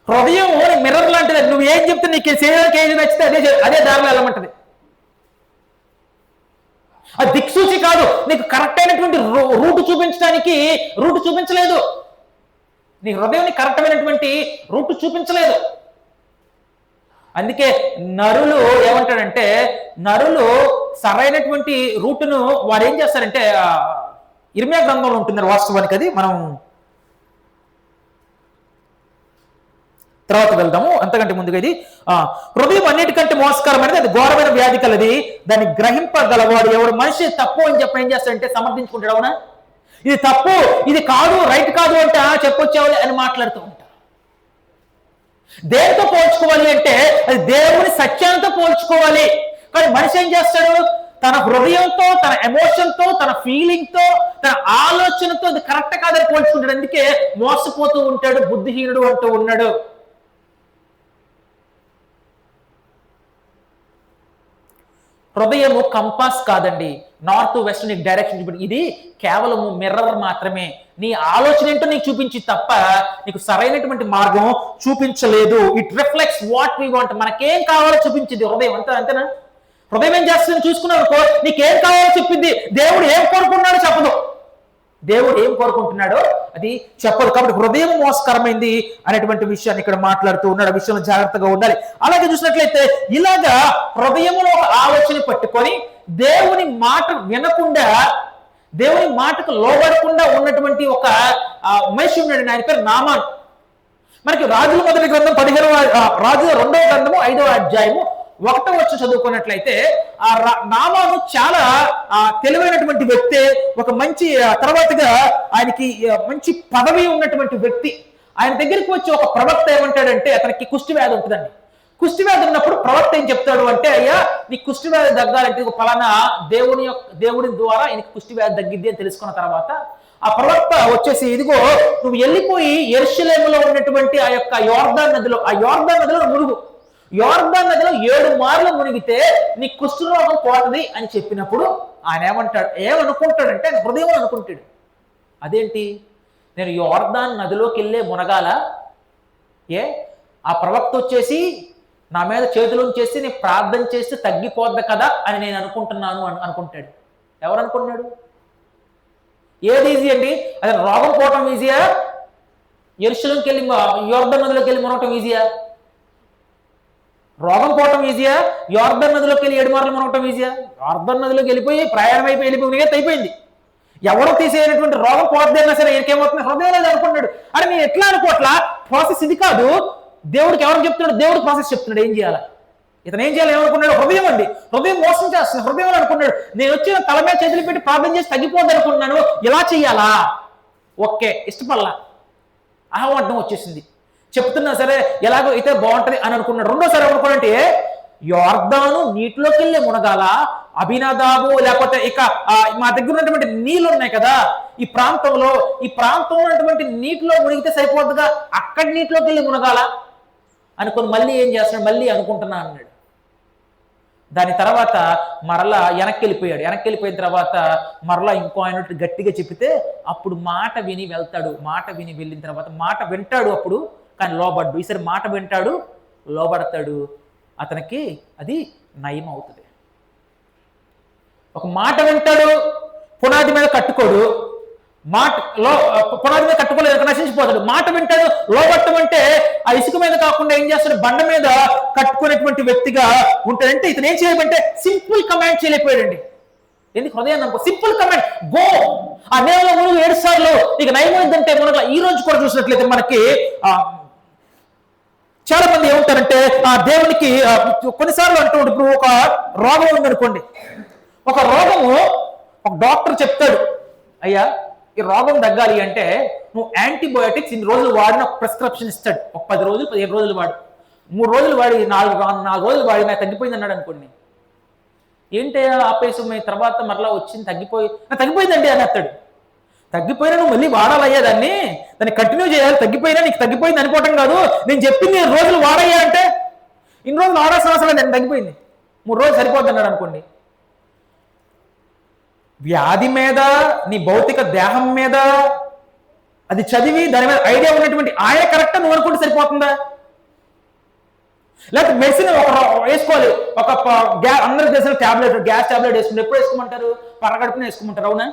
హృదయం మిర్రర్ లాంటిదే. నువ్వు ఏం చెప్తే నీకు శరీరానికి ఏది నచ్చితే అదే దారిలో వెళ్ళమంటది. అది దిక్సూచి కాదు, నీకు కరెక్ట్ అయినటువంటి రూట్ చూపించడానికి రూట్ చూపించలేదు. నీ హృదయాన్ని కరెక్ట్ అయినటువంటి రూట్ చూపించలేదు. అందుకే నరులు ఏమంటాడంటే నరులు సరైనటువంటి రూటును వారు ఏం చేస్తారంటే ఇర్మియా గ్రంథంలో ఉంటున్నారు. వాస్తవానికి అది మనం తర్వాత వెళ్దాము. అంతకంటే ముందుగా ఇది హృదయం అన్నిటికంటే మోసకరమైనది, అది ఘోరమైన వ్యాధి కలది, దాన్ని గ్రహింపగలవాడు ఎవడు? మనిషి తప్పు అని చెప్పి ఏం చేస్తాడంటే సమర్థించుకుంటాడు. అవునా, ఇది తప్పు, ఇది కాదు, రైట్ కాదు అంటే చెప్పొచ్చేవాలి అని మాట్లాడుతూ ఉంటారు. దేనితో పోల్చుకోవాలి అంటే అది దేవుని సత్యంతో పోల్చుకోవాలి. కానీ మనిషి ఏం చేస్తాడు? తన హృదయంతో, తన ఎమోషన్తో, తన ఫీలింగ్తో, తన ఆలోచనతో అది కరెక్ట్ కాదని పోల్చుకుంటాడు. అందుకే మోసపోతూ ఉంటాడు, బుద్ధిహీనుడు అంటూ ఉన్నాడు. హృదయము కంపాస్ కాదండి, నార్త్ వెస్ట్ నీకు డైరెక్షన్ చూపి, ఇది కేవలము మిర్రర్ మాత్రమే. నీ ఆలోచన ఏంటో నీకు చూపించి తప్ప నీకు సరైనటువంటి మార్గం చూపించలేదు. It reflects what we want. మనకేం కావాలో చూపించింది హృదయం. అంతేనా? హృదయం ఏం చేస్తుంది చూసుకున్నావు అనుకో, నీకేం కావాలో చెప్పింది. దేవుడు ఏం కోరుకున్నాడో చెప్పదు. దేవుడు ఏం కోరుకుంటున్నాడో అది చెప్పదు. కాబట్టి హృదయం మోసకరమైంది అనేటువంటి విషయాన్ని ఇక్కడ మాట్లాడుతూ ఉన్నాడు. ఆ విషయంలో జాగ్రత్తగా ఉండాలి. అలాగే చూసినట్లయితే ఇలాగా హృదయంలో ఒక ఆలోచన పట్టుకొని దేవుని మాట వినకుండా, దేవుని మాటకు లోబడకుండా ఉన్నటువంటి ఒక మనిషి ఉన్నాడు. ఆయన పేరు నామాన్. మనకి రాజుల మొదటి గ్రంథం 15వ రాజుల 2వ గ్రంథము 5వ అధ్యాయము 1వ వచనం చదువుకున్నట్లయితే ఆ నామాను చాలా తెలివైనటువంటి వ్యక్తి, ఒక మంచి తర్వాతగా ఆయనకి మంచి పదవి ఉన్నటువంటి వ్యక్తి. ఆయన దగ్గరికి వచ్చి ఒక ప్రవక్త ఏమంటాడంటే, అతనికి కుష్టి వ్యాధి ఉంటుందండి. కుష్టి వ్యాధి ఉన్నప్పుడు ప్రవక్త ఏం చెప్తాడు అంటే, అయ్యా నీ కుష్టి వ్యాధి తగ్గాలంటే ఫలానా దేవుని ద్వారా ఆయనకి కుష్టి వ్యాధి తగ్గిద్ది అని తెలుసుకున్న తర్వాత ఆ ప్రవక్త వచ్చేసి, ఇదిగో నువ్వు వెళ్ళిపోయి యెరూషలేములో ఉన్నటువంటి ఆ యొక్క యోర్దాన్ నదిలో మునుగు. యోర్దాన్ నదిలో 7 మార్లు మునిగితే నీ కుష్ఠరోగం పోతుంది అని చెప్పినప్పుడు ఆయన ఏమనుకుంటాడంటే, ఆయన హృదయం అనుకుంటాడు, అదేంటి నేను యోర్దాన్ నదిలోకి వెళ్ళే మునగాల? ఆ ప్రవక్త వచ్చేసి నా మీద చేతులు చేసి నేను ప్రార్థన చేస్తే తగ్గిపోద్ది కదా అని నేను అనుకుంటున్నాను అనుకుంటాడు. ఎవరు అనుకున్నాడు? ఏది ఈజీ అండి? అదే రోగం పోవటం ఈజీయా? యెరూషలేంకి వెళ్ళి యోర్దాన్ నదిలోకి వెళ్ళి మునగటం ఈజీయా? రోగం పోవటం ఈజీయా? యోర్దాన్ నదిలోకి వెళ్ళి 7 మార్లు మునగటం ఈజీయా? యోర్దాన్ నదిలోకి వెళ్ళిపోయి ప్రయాణం వెళ్ళిపోయి అయిపోయింది. ఎవరో తీసేయనటువంటి రోగం పోద్దైనా సరే ఏమవుతుంది? హృదయం లేదు అనుకున్నాడు. అరే నేను ఎట్లా అనుకోవట్లా, ప్రాసెస్ ఇది కాదు. దేవుడికి ఎవరు చెప్తున్నాడు? దేవుడు ప్రాసెస్ చెప్తున్నాడు. ఏం చేయాలా? ఇతను ఏం చేయాలి? ఏమనుకున్నాడు? హృదయం అండి. హృదయం మోసం చేస్తుంది. హృదయం అనుకున్నాడు, నేను వచ్చి తల మీద చేతులు పెట్టి ప్రార్థన చేసి తగ్గిపోద్ది అనుకున్నాను, ఇలా చెయ్యాలా? ఓకే, ఇష్టపడలా, అహంవడ్డం వచ్చేసింది. చెప్తున్నా సరే ఎలాగో అయితే బాగుంటది అని అనుకున్నాడు. రెండోసారి ఏమనుకున్నాడంటే, యోర్దాను నీటిలోకి వెళ్ళి మునగాల, అభినదాబు లేకపోతే ఇక మా దగ్గర ఉన్నటువంటి నీళ్ళు ఉన్నాయి కదా ఈ ప్రాంతంలో ఉన్నటువంటి నీటిలో మునిగితే సరిపోద్దుగా, అక్కడి నీటిలోకి వెళ్ళి మునగాల అనుకుని మళ్ళీ ఏం చేస్తున్నాడు? మళ్ళీ అనుకుంటున్నా అన్నాడు. దాని తర్వాత మరలా వెనక్కి వెళ్ళిపోయిన తర్వాత మరలా ఇంకో ఆయన గట్టిగా చెప్పితే అప్పుడు మాట విని వెళ్తాడు. మాట విని వెళ్ళిన తర్వాత మాట వింటాడు అప్పుడు, కానీ లోబడ్డు. ఈసారి మాట వింటాడు, లోబడతాడు, అతనికి అది నయం అవుతుంది. ఒక మాట వింటాడు, పునాది మీద కట్టుకోడు, పునాది మీద కట్టుకోలేదు, నశించిపోతాడు. మాట వింటాడు, లోబట్టం అంటే ఆ ఇసుక మీద కాకుండా ఏం చేస్తాడు? బండ మీద కట్టుకునేటువంటి వ్యక్తిగా ఉంటాడంటే ఇతను ఏం చేయమంటే సింపుల్ కమాండ్ చేయలేకపోయాడండి. ఎందుకు? హృదయాన్ని అనుకో, సింపుల్ కమాండ్, గో, ఆ నేలలో మునుగు 7 సార్లు నీకు నయమైందంటే మునగ. ఈ రోజు కూడా చూసినట్లయితే మనకి చాలా మంది ఏమంటారంటే ఆ దేవునికి కొన్నిసార్లు అంటూ ఇప్పుడు ఒక రోగం ఉందనుకోండి, ఒక రోగము ఒక డాక్టర్ చెప్తాడు, అయ్యా ఈ రోగం తగ్గాలి అంటే నువ్వు యాంటీబయోటిక్స్ ఇన్ని రోజులు వాడిన ప్రిస్క్రిప్షన్ ఇస్తాడు. ఒక 10 రోజులు 15 రోజులు వాడు, 3 రోజులు వాడి 4 రోజులు వాడి నాకు తగ్గిపోయింది అన్నాడు అనుకోండి. ఏంటి ఆపేసి తర్వాత మరలా వచ్చింది తగ్గిపోయిందండి అని అత్తాడు. తగ్గిపోయినా నువ్వు మళ్ళీ వాడాలయ్యా, దాన్ని కంటిన్యూ చేయాలి. తగ్గిపోయినా నీకు తగ్గిపోయింది అనుకోవటం కాదు. నేను చెప్పింది 7 రోజులు వాడయ్యా అంటే ఇన్ని రోజులు వాడాల్సిన అవసరం లేదు, తగ్గిపోయింది, 3 రోజులు సరిపోద్ది అన్నాడు అనుకోండి. వ్యాధి మీద, నీ భౌతిక దేహం మీద అది చదివి దాని మీద ఐడియా ఉన్నటువంటి ఆయన కరెక్ట్ నువ్వు అనుకుంటే సరిపోతుందా? లేకపోతే మెడిసిన్ వేసుకోవాలి, అందరికి తెలిసిన గ్యాస్ టాబ్లెట్ వేసుకుంటే ఎప్పుడు వేసుకోమంటారు? పరగడుపున వేసుకోమంటారు, అవునా?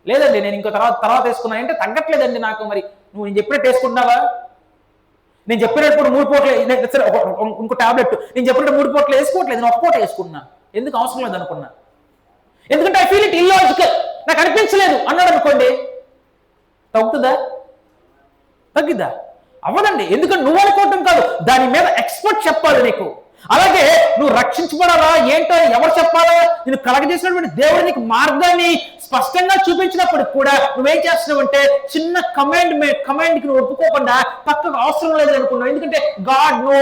లేదండి నేను ఇంకో తర్వాత వేసుకున్నా అంటే తగ్గట్లేదండి నాకు. మరి నువ్వు నేను చెప్పినట్టు వేసుకుంటున్నావా? నేను చెప్పినప్పుడు 3 పూటలు, ఇంకో టాబ్లెట్ నేను చెప్పినట్టు 3 పూటలు వేసుకోవట్లేదు, నేను 1 పూట వేసుకున్నా. ఎందుకు? అవసరం లేదు అనుకున్నా. ఎందుకంటే ఐ ఫీల్ ఇట్ ఇల్లాజికల్, నాకు అనిపించలేదు అన్నాడు అనుకోండి, తగ్గుతుందా? తగ్గిద్దా? అవ్వదండి. ఎందుకంటే నువ్వు అనుకోవటం కాదు, దాని మీద ఎక్స్పర్ట్ చెప్పాలి నీకు. అలాగే నువ్వు రక్షించబడాలా ఏంటో ఎవరు చెప్పాలా? నేను కలగజేసినటువంటి దేవుడు నీకు మార్గాన్ని స్పష్టంగా చూపించినప్పుడు కూడా నువ్వేం చేస్తున్నావు అంటే చిన్న కమాండ్కి నువ్వు ఒప్పుకోకుండా పక్కకు అవసరం లేదు అనుకున్నావు. ఎందుకంటే గాడ్ నో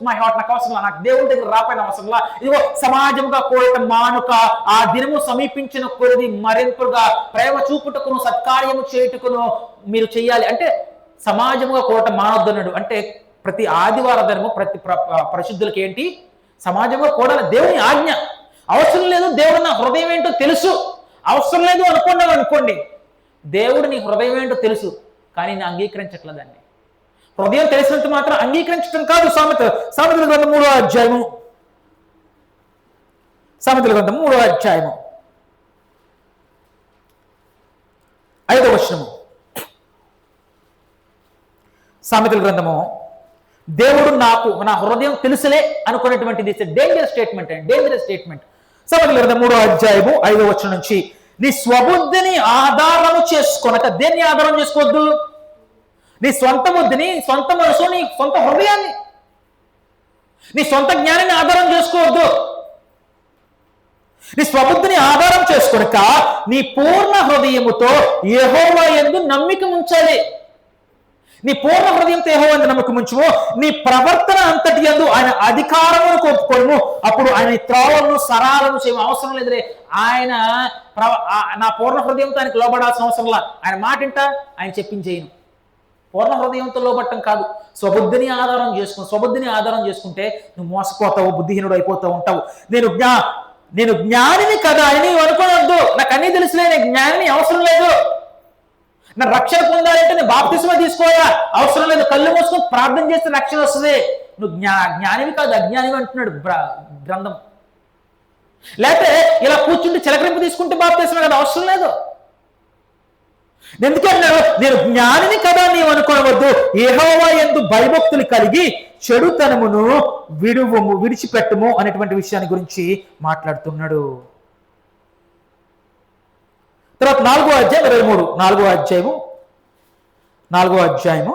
మై హార్ట్, నాకు అవసరం, నాకు దేవుడి దగ్గర రాపోయిన అవసరంలా. ఇదిగో సమాజంగా కోరటం మానుక, ఆ దినము సమీపించిన కొద్ది మరింపుగా ప్రేమ చూపుటకును సత్కార్యము చేయుటకును మీరు చెయ్యాలి అంటే సమాజంగా కోరటం మానొద్దు అన్నాడు. అంటే ప్రతి ఆదివార ధర్మం ప్రతి పరిశుద్ధులకి ఏంటి? సమాజంగా కూడాలి. దేవుని ఆజ్ఞ. అవసరం లేదు దేవుడు నా హృదయం ఏంటో తెలుసు, అవసరం లేదు అనుకున్నావు అనుకోండి, దేవుడు నీ హృదయం ఏంటో తెలుసు కానీ నేను అంగీకరించట్లేదండి. హృదయం తెలిసినంత మాత్రం అంగీకరించడం కాదు. సామెతల గ్రంథం 3వ అధ్యాయము, సామెతల గ్రంథం 3వ అధ్యాయము వచనము, సామెతల గ్రంథము, దేవుడు నా హృదయం తెలుసులే అనుకున్నటువంటిది డేంజరస్ స్టేట్మెంట్ అండి, డేంజరస్ స్టేట్మెంట్. సామెతల గ్రంథం 3వ అధ్యాయము 5వ వచనం నుంచి, నీ స్వబుద్ధిని ఆధారము చేసుకొనక, దేన్ని ఆధారం చేసుకోవద్దు? నీ సొంత బుద్ధిని, సొంత మనసు, నీ సొంత హృదయాన్ని, నీ సొంత జ్ఞానాన్ని ఆధారం చేసుకోవద్దు. నీ స్వబుద్ధిని ఆధారం చేసుకొనక నీ పూర్ణ హృదయముతో యెహోవా యందు నమ్మిక ఉంచాలి. నీ పూర్ణ హృదయంతో యెహోవా యందు నమ్మిక ఉంచుము. నీ ప్రవర్తన అంతటి యందు ఆయన అధికారమును కోరుకోను. అప్పుడు ఆయన త్రోవలను సరాలను చేయడం అవసరం లేదులే. ఆయన నా పూర్ణ హృదయంతో ఆయనకు లోబడాల్సిన అవసరంలా. ఆయన మాట వింటా, ఆయన చెప్పించేయను. పూర్ణ హృదయంతో లోబట్టం కాదు, స్వబుద్ధిని ఆధారం చేసుకుంటే నువ్వు మోసపోతావు, బుద్ధిహీనుడు అయిపోతూ ఉంటావు. నేను జ్ఞానిని కదా అని నీవు అనుకోవద్దు. నాకు అన్నీ తెలుసులే, నేను జ్ఞానిని అవసరం లేదు. నా రక్షణ పొందాలంటే నేను బాప్తిస్మా తీసుకోవాలా అవసరం లేదు. కళ్ళు మూసుకొని ప్రార్థన చేస్తే రక్షణ వస్తుంది. నువ్వు జ్ఞానివి కాదు, అజ్ఞానివి అంటున్నాడు గ్రంథం. లేకపోతే ఇలా కూర్చుంటే చిలకరింపు తీసుకుంటే బాప్తిస్మా కదా, అవసరం లేదు. ఎందుకన్నాడు? నేను జ్ఞానిని కదా నీవు అనుకోవద్దు, యెహోవా యందు భయభక్తులు కలిగి చెడుతనమును విడిచిపెట్టము అనేటువంటి విషయాన్ని గురించి మాట్లాడుతున్నాడు. తర్వాత 4వ అధ్యాయం 23, 4వ అధ్యాయము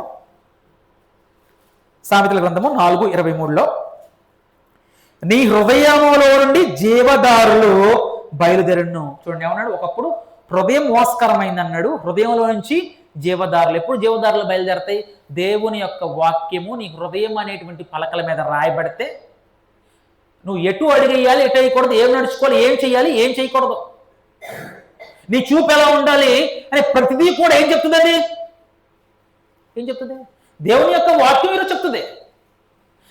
సామెతల గ్రంథము 4:23లో, నీ హృదయములో నుండి జీవదారులు బయలుదేరును. చూడండి ఏమన్నాడు? ఒకప్పుడు హృదయం మోసకరమైంది అన్నాడు, హృదయంలో నుంచి జీవదారులు. ఎప్పుడు జీవదారులు బయలుదేరతాయి? దేవుని యొక్క వాక్యము నీ హృదయం అనేటువంటి పలకల మీద రాయబడితే నువ్వు ఎటు అడిగేయాలి, ఎటు వేయకూడదు, ఏం నడుచుకోవాలి, ఏం చేయాలి, ఏం చేయకూడదు, నీ చూపు ఎలా ఉండాలి అని ప్రతిదీ కూడా ఏం చెప్తుంది? దేవుని యొక్క వాక్యం మీరు చెప్తుంది.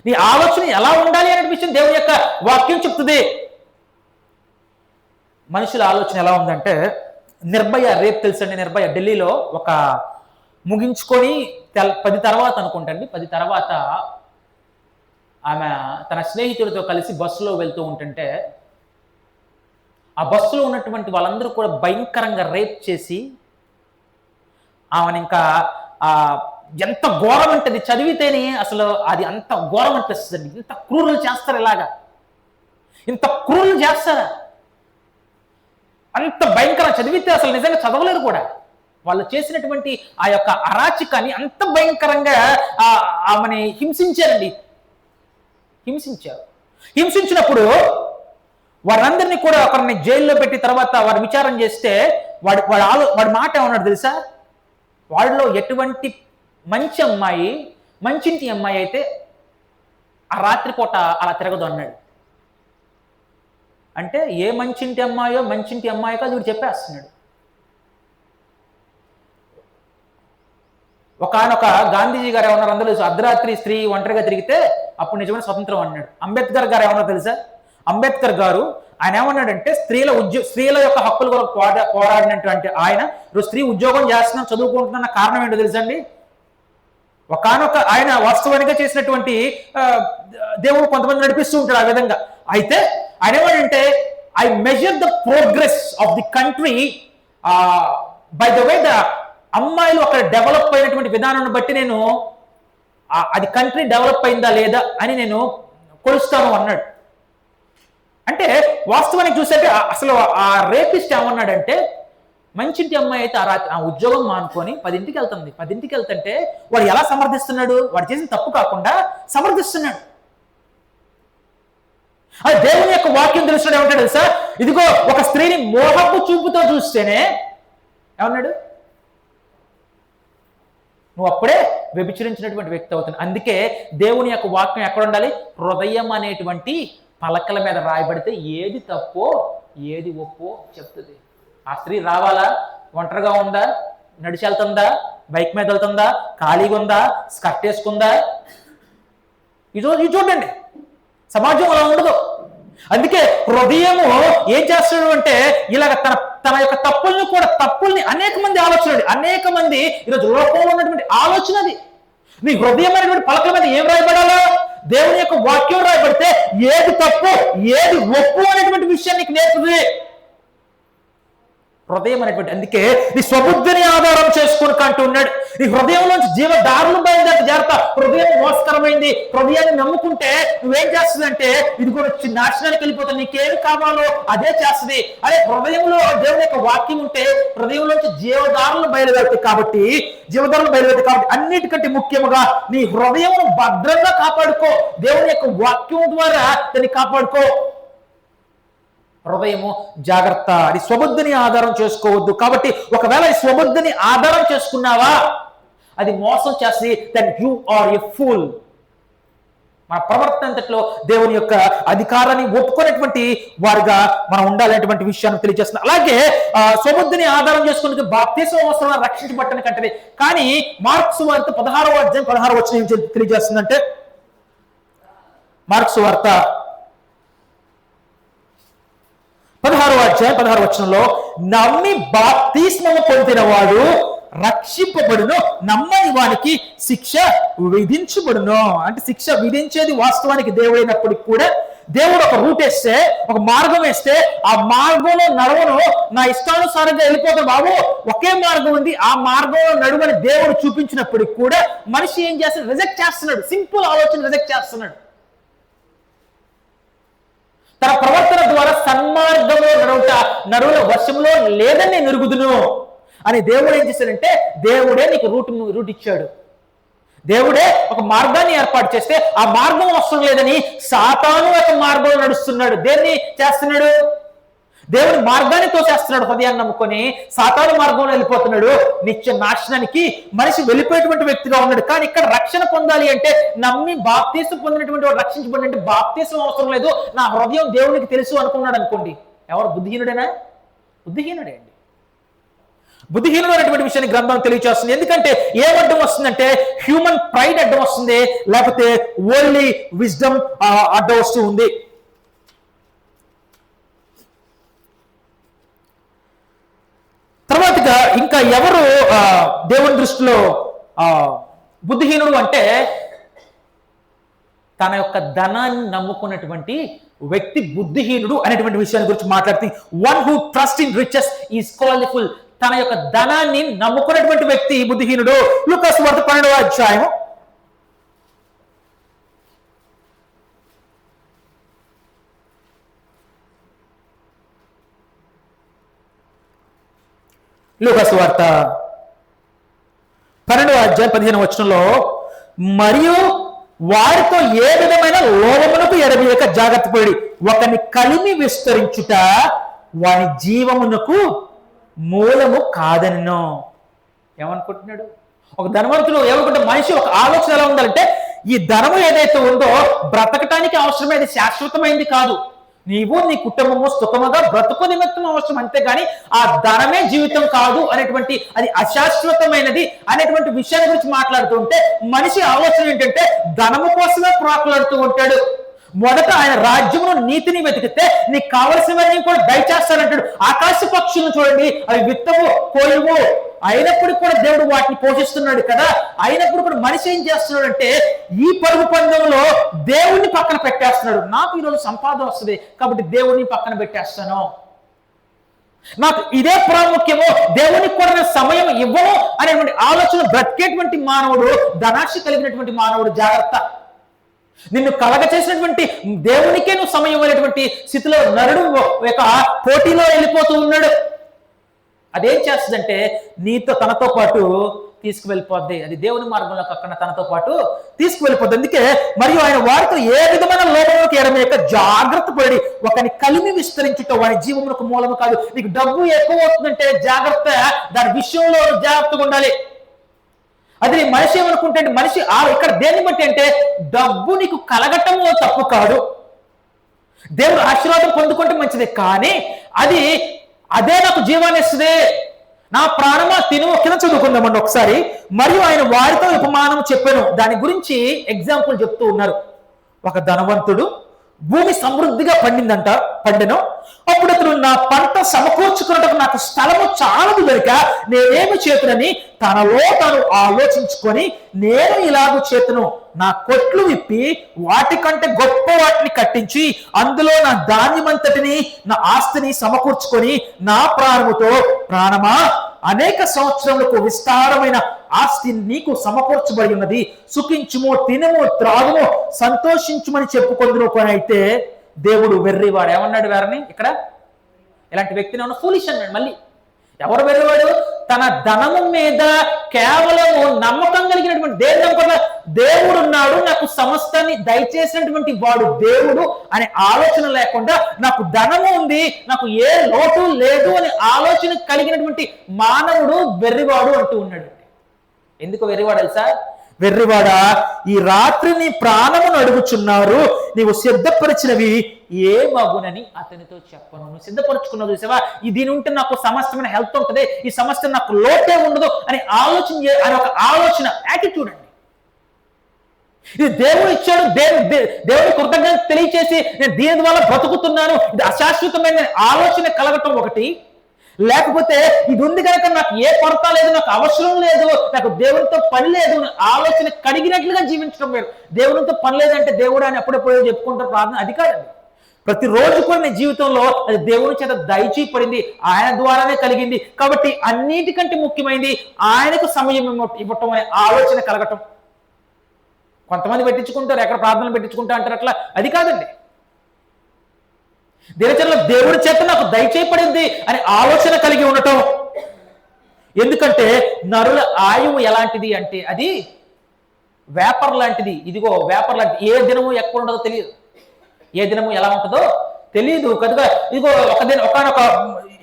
నీ ఆలోచన ఎలా ఉండాలి అనే విషయం దేవుని యొక్క వాక్యం చెప్తుంది. మనుషుల ఆలోచన ఎలా ఉందంటే, నిర్భయ రేపు తెలుసండి, నిర్భయ ఢిల్లీలో ఒక ముగించుకొని 10 తర్వాత అనుకుంటండి, 10 తర్వాత ఆమె తన స్నేహితుడితో కలిసి బస్సులో వెళ్తూ ఉంటుంటే ఆ బస్సులో ఉన్నటువంటి వాళ్ళందరూ కూడా భయంకరంగా రేప్ చేసి ఆమెను ఇంకా ఎంత ఘోరం అంటే చదివితేనే అసలు అది అంత ఘోరం అనిపిస్తుంది. ఇంత క్రూరులు చేస్తారు, ఇలాగా ఇంత క్రూరులు చేస్తారా? అంత భయంకరంగా చదివితే అసలు నిజంగా చదవలేరు కూడా. వాళ్ళు చేసినటువంటి ఆ యొక్క అరాచకాన్ని అంత భయంకరంగా ఆమెని హింసించారండి. హింసించినప్పుడు వారందరినీ కూడా ఒకరిని జైల్లో పెట్టి తర్వాత వారు విచారం చేస్తే వాడి మాట ఏమన్నాడు తెలుసా? వాళ్ళలో ఎటువంటి మంచింటి అమ్మాయి అయితే ఆ రాత్రిపూట అలా తిరగదు అన్నాడు. అంటే ఏ మంచింటి అమ్మాయో కాదు వీడు చెప్పేస్తున్నాడు. ఒకనొక గాంధీజీ గారు ఏమన్నారు అందరూ తెలుసు, అర్ధరాత్రి స్త్రీ ఒంటరిగా తిరిగితే అప్పుడు నిజమైన స్వతంత్రం అన్నాడు. అంబేద్కర్ గారు ఏమన్నా తెలుసా? అంబేద్కర్ గారు ఆయన ఏమన్నాడంటే స్త్రీల యొక్క హక్కుల కొరకు పోరాడినటువంటి ఆయన స్త్రీ ఉద్యోగం చేస్తున్నాం, చదువుకుంటున్న కారణం ఏంటో తెలుసండి? ఒకనొక ఆయన వాస్తవానిగా చేసినటువంటి దేవుడు కొంతమంది నడిపిస్తూ ఉంటాడు ఆ విధంగా. అయితే ఆయన ఏమంటే, I measure the progress of the country by the way the అమ్మాయిలు అక్కడ డెవలప్ అయినటువంటి విధానాన్ని బట్టి నేను అది కంట్రీ డెవలప్ అయిందా లేదా అని నేను కొలుస్తాను అన్నాడు. అంటే వాస్తవానికి చూసేటే అసలు ఆ రేపిస్ట్ ఏమన్నాడంటే, మంచింటి అమ్మాయి అయితే ఆ ఉద్యోగం మానుకొని 10ంటికి వెళ్తుంది. 10ంటికి వెళ్తుంటే వాడు ఎలా సమర్థిస్తున్నాడు? వాడు చేసిన తప్పు కాకుండా సమర్థిస్తున్నాడు. అది దేవుని యొక్క వాక్యం తెలుస్తున్నాడు. ఏమంటాడు తెలుసా? ఇదిగో ఒక స్త్రీని మోహపు చూపుతో చూస్తేనే ఏమన్నాడు? నువ్వు అప్పుడే వ్యభిచరించినటువంటి వ్యక్తి అవుతుంది. అందుకే దేవుని యొక్క వాక్యం ఎక్కడ ఉండాలి? హృదయం అనేటువంటి పలకల మీద రాయబడితే ఏది తప్పో ఏది ఒప్పో చెప్తుంది. ఆ స్త్రీ రావాలా? ఒంటరిగా ఉందా? నడిచి వెళ్తుందా? బైక్ మీద వెళ్తుందా? ఖాళీగా ఉందా? స్కర్ట్ వేసుకుందా? ఇది చూడండి, సమాజం అలా ఉండదు. అందుకే హృదయము ఏం చేస్తాడు అంటే ఇలాగ తన యొక్క తప్పుల్ని అనేక మంది ఈరోజు లోకంలో ఉన్నటువంటి ఆలోచన అది. నీ హృదయం అనేటువంటి పలకల మీద ఏం రాయబడాలో? దేవుని యొక్క వాక్యం రాయబడితే ఏది తప్పు ఏది ఒప్పు అనేటువంటి విషయాన్ని నీకు నేర్పుతుంది. హృదయం అనేటువంటి, అందుకే నీ స్వబుద్ధిని ఆధారం చేసుకుని అంటూ ఉన్నాడు. నీ హృదయంలోంచి జీవదారులు బయలుదేరి జాగ్రత్త. హృదయం మోసకరమైంది. హృదయాన్ని నమ్ముకుంటే నువ్వేం చేస్తుందంటే ఇది కూడా వచ్చి నాశనానికి వెళ్ళిపోతుంది. నీకేమి కావాలో అదే చేస్తుంది. అదే హృదయంలో దేవుని యొక్క వాక్యం ఉంటే హృదయంలోంచి జీవదారులు బయలుదేరుతాయి. కాబట్టి అన్నిటికంటే ముఖ్యముగా నీ హృదయం భద్రంగా కాపాడుకో. దేవుని యొక్క వాక్యం ద్వారా దాన్ని కాపాడుకో. హృదయము జాగ్రత్త. అది స్వబుద్ధిని ఆధారం చేసుకోవద్దు. కాబట్టి ఒకవేళ ఈ స్వబుద్ధిని ఆధారం చేసుకున్నావా అది మోసం చేసి then you are a fool. మన ప్రవర్తన అంతట్లో దేవుని యొక్క అధికారాన్ని ఒప్పుకునేటువంటి వారుగా మనం ఉండాలనేటువంటి విషయాన్ని తెలియజేస్తుంది. అలాగే స్వబుద్ధిని ఆధారం చేసుకునే బాప్తిసం అవసరం రక్షించబట్టని కంటే, కానీ మార్కు సువార్త 16వ అధ్యాయం 16వ వచనం ఏం తెలియజేస్తుందంటే, మార్కు సువార్త 16వ అధ్యాయం 16వ వచనంలో నమ్మి బాప్తిస్మము పొందిన వాడు రక్షింపబడును, నమ్మని వానికి శిక్ష విధించబడును. అంటే శిక్ష విధించేది వాస్తవానికి దేవుడైనప్పటికీ కూడా దేవుడు ఒక రూట్ వేస్తే, ఒక మార్గం వేస్తే ఆ మార్గంలో నడవను నా ఇష్టానుసారంగా వెళ్ళిపోతాను బాబు, ఒకే మార్గం ఉంది ఆ మార్గంలో నడువని దేవుడు చూపించినప్పటికీ కూడా మనిషి ఏం చేస్తాడు? రిజెక్ట్ చేస్తున్నాడు. సింపుల్ ఆలోచన రిజెక్ట్ చేస్తున్నాడు. తన ప్రవర్తన ద్వారా సన్మార్గంలో నరుల వశంలో లేదని నేను ఎరుగుదును అని దేవుడు ఏం చేశాడంటే, దేవుడే నీకు రూట్ ఇచ్చాడు. దేవుడే ఒక మార్గాన్ని ఏర్పాటు చేస్తే ఆ మార్గం అవసరం లేదని సాతాను ఒక మార్గంలో నడుస్తున్నాడు. దేన్ని చేస్తున్నాడు? దేవుని మార్గాన్ని తోసేస్తున్నాడు. హృదయాన్ని నమ్ముకొని సాతాను మార్గంలో వెళ్ళిపోతున్నాడు. నిత్య నాశనానికి మనిషి వెళ్ళిపోయేటువంటి వ్యక్తిగా ఉన్నాడు. కానీ ఇక్కడ రక్షణ పొందాలి అంటే నమ్మి బాప్తీసం పొందినటువంటి వాడు రక్షించబడి అంటే బాప్తీసం అవసరం లేదు, నా హృదయం దేవునికి తెలుసు అనుకున్నాడు అనుకోండి. ఎవరు? బుద్ధిహీనుడేనా? బుద్ధిహీనుడే అండి. బుద్ధిహీనుడు అనేటువంటి విషయాన్ని గ్రంథం తెలియజేస్తుంది. ఎందుకంటే ఏం అడ్డం వస్తుందంటే హ్యూమన్ ప్రైడ్ అడ్డం వస్తుంది, లేకపోతే ఓన్లీ విజ్డమ్ అడ్డం వస్తూ ఉంది. తర్వాతగా ఇంకా ఎవరు దేవుని దృష్టిలో బుద్ధిహీనుడు అంటే తన యొక్క ధనాన్ని నమ్ముకున్నటువంటి వ్యక్తి బుద్ధిహీనుడు అనేటువంటి విషయాన్ని గురించి మాట్లాడుతూ, one who trust in riches is called full. తన యొక్క ధనాన్ని నమ్ముకున్నటువంటి వ్యక్తి బుద్ధిహీనుడు. లూకా సువార్త 12వ అధ్యాయం 15వ వచనంలో, మరియు వారితో ఏ విధమైన లోభమునకు ఎడబియక జాగ్రత్త పడి ఒకని కలిమి విస్తరించుట వాని జీవమునకు మూలము కాదనను. ఏమనుకుంటున్నాడు? ఒక ధనవంతుడు ఏమనుకుంటే మనిషి ఒక ఆలోచన ఎలా ఉండాలంటే ఈ ధనము ఏదైతే ఉందో బ్రతకటానికి అవసరమైనది, శాశ్వతమైంది కాదు. నీవు నీ కుటుంబము సుఖముగా బ్రతుకు నిమిత్తం అవసరం, అంతేగాని ఆ ధనమే జీవితం కాదు అనేటువంటి, అది అశాశ్వతమైనది అనేటువంటి విషయాన్ని గురించి మాట్లాడుతుంటే మనిషి ఆలోచన ఏంటంటే ధనము కోసమే ప్రాకులాడుతూ ఉంటాడు. మొదట ఆయన రాజ్యమును నీతిని వెతికితే నీకు కావలసినవన్నీ కూడా దయచేస్తానంటాడు. ఆకాశ పక్షులను చూడండి, అవి విత్తము కోయవు, అయినప్పుడు కూడా దేవుడు వాటిని పోషిస్తున్నాడు కదా. అయినప్పుడు కూడా మనిషి ఏం చేస్తున్నాడు అంటే ఈ పరుగు పందెంలో దేవుణ్ణి పక్కన పెట్టేస్తున్నాడు. నాకు ఈరోజు సంపాదన వస్తుంది కాబట్టి దేవుణ్ణి పక్కన పెట్టేస్తాను, నాకు ఇదే ప్రాముఖ్యము, దేవునికి కూడా నేను సమయం ఇవ్వను అనేటువంటి ఆలోచన బ్రతికేటువంటి మానవుడు, ధనాశ కలిగినటువంటి మానవుడు జాగ్రత్త. నిన్ను కలగ చేసినటువంటి దేవునికే నువ్వు సమయం ఇవ్వనటువంటి స్థితిలో నరుడు ఒక పోటీలో వెళ్ళిపోతూ ఉన్నాడు. అదేం చేస్తుందంటే నీతో తనతో పాటు తీసుకువెళ్ళిపోద్ది. అది దేవుని మార్గంలో కాకుండా తనతో పాటు తీసుకువెళ్ళిపోద్ది. అందుకే మరియు ఆయన వారితో ఏ విధమైన లోపంలోకి ఎడమేక జాగ్రత్త పడి ఒకని కలిమి విస్తరించుట వాని జీవములకు మూలము కాదు. నీకు డబ్బు ఎక్కువ అవుతుందంటే జాగ్రత్త, దాని విషయంలో జాగ్రత్తగా ఉండాలి. అది నీ మనిషి ఏమనుకుంటే మనిషి ఇక్కడ దేన్ని బట్టి అంటే డబ్బు నీకు కలగటంలో తప్పు కాదు, దేవుడు ఆశీర్వాదం పొందుకుంటే మంచిదే, కానీ అదే నాకు జీవాన్ని ఇస్తుంది, నా ప్రాణమా తిను. కింద చదువుకుందామండి ఒకసారి. మరియు ఆయన వారితో ఉపమానం చెప్పాను. దాని గురించి ఎగ్జాంపుల్ చెప్తూ ఉన్నారు. ఒక ధనవంతుడు భూమి సమృద్ధిగా పండెను. అప్పుడు అతను నా పంట సమకూర్చుకున్నట్టు నాకు స్థలము చాలదు కనుక నేనేమి చేతునని తనలో తాను ఆలోచించుకొని నేను ఇలాగూ చేతును, నా కొట్లు విప్పి వాటికంటే గొప్ప వాటిని కట్టించి అందులో నా ధాన్యమంతటిని నా ఆస్తిని సమకూర్చుకొని నా ప్రాణముతో ప్రాణమా అనేక సంవత్సరములకు విస్తారమైన ఆస్తి నీకు సమకూర్చబడి ఉన్నది, సుఖించుము, తినము, త్రాగుము, సంతోషించుమని చెప్పుకొందును కొని. అయితే దేవుడు వెర్రివాడు ఏమన్నాడు వారిని? ఇక్కడ ఇలాంటి వ్యక్తిని ఉన్న ఫూలిష్ అన్నాడు. మళ్ళీ ఎవరు వెర్రివాడు? తన ధనము మీద కేవలము నమ్మకం కలిగినటువంటి దేవుడు ఉన్నాడు, నాకు సమస్తాన్ని దయచేసినటువంటి వాడు దేవుడు అనే ఆలోచన లేకుండా నాకు ధనము ఉంది, నాకు ఏ లోటు లేదు అనే ఆలోచన కలిగినటువంటి మానవుడు వెర్రివాడు అంటూ ఉన్నాడు. ఎందుకు వెర్రివాడు తెలుసా? వెర్రివాడా, ఈ రాత్రి నీ ప్రాణమును అడుగుచున్నారు, నీవు సిద్ధపరిచినవి ఏ మగునని అతనితో చెప్పను. నువ్వు సిద్ధపరుచుకున్నావు చూసావా, దీని ఉంటే నాకు సమస్తమైన హెల్త్ ఉంటుంది, ఈ సమస్య నాకు లోటే ఉండదు అని ఆలోచన అని ఒక ఆలోచన, యాటిట్యూడ్ అండి. ఇది దేవుడు ఇచ్చాడు, దేవుడి కృతజ్ఞత తెలియచేసి నేను దీని ద్వారా బ్రతుకుతున్నాను, ఇది అశాశ్వతమైన ఆలోచన కలగటం ఒకటి. లేకపోతే ఇది ఉంది కనుక నాకు ఏ కొరత లేదు, నాకు అవసరం లేదు, నాకు దేవునితో పని లేదు ఆలోచన కడిగినట్లుగా జీవించడం వేరు. దేవునితో పని లేదంటే దేవుడు అని అప్పుడప్పుడు చెప్పుకుంటారు ప్రార్థన, అది కాదండి. ప్రతిరోజు కూడా నీ జీవితంలో అది దేవుని చేత దయచేయబడింది, ఆయన ద్వారానే కలిగింది. కాబట్టి అన్నిటికంటే ముఖ్యమైనది ఆయనకు సమయం ఇవ్వటం అనే ఆలోచన కలగటం. కొంతమంది పెట్టించుకుంటారు, ఎక్కడ ప్రార్థనలు పెట్టించుకుంటా అంటారు, అట్లా అది కాదండి. దినచర్యలో దేవుడి చేత నాకు దయచేయబడింది అనే ఆలోచన కలిగి ఉండటం. ఎందుకంటే నరుల ఆయువు ఎలాంటిది అంటే అది వేపర్ లాంటిది. ఇదిగో వేపర్ లాంటిది, ఏ దినము ఎక్కడ ఉండదో తెలియదు, ఏ దినము ఎలా ఉంటుందో తెలియదు కనుక ఇదిగో ఒకనొక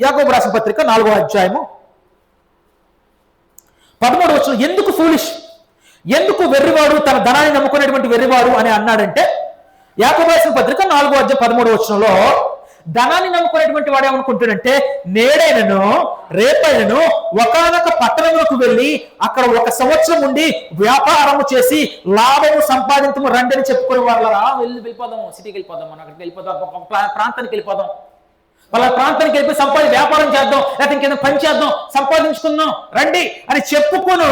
యాకోబు రాసిన పత్రిక 4వ అధ్యాయము 13వ వచనం, ఎందుకు ఫూలిష్, ఎందుకు వెర్రివాడు, తన ధనాన్ని నమ్ముకునేటువంటి వెర్రివాడు అని అన్నాడంటే, యాకోబు రాసిన పత్రిక 4వ అధ్యాయం 13వ వచనంలో ధనాన్ని నమ్ముకునేటువంటి వాడు ఏమనుకుంటాడంటే, నేడైనను రేపైనను ఒకానొక పట్టణంలోకి వెళ్ళి అక్కడ 1 సంవత్సరం ఉండి వ్యాపారము చేసి లాభము సంపాదించము రండి అని చెప్పుకునే వాళ్ళరా, వెళ్ళిపోదాం, సిటీకి వెళ్ళిపోదాం, మనం అక్కడికి వెళ్ళిపోదాం, ప్రాంతానికి వెళ్ళిపోదాం, వాళ్ళ ప్రాంతానికి వెళ్ళిపోయి వ్యాపారం చేద్దాం, లేకపోతే ఇంకేదో పని చేద్దాం, సంపాదించుకుందాం రండి అని చెప్పుకుని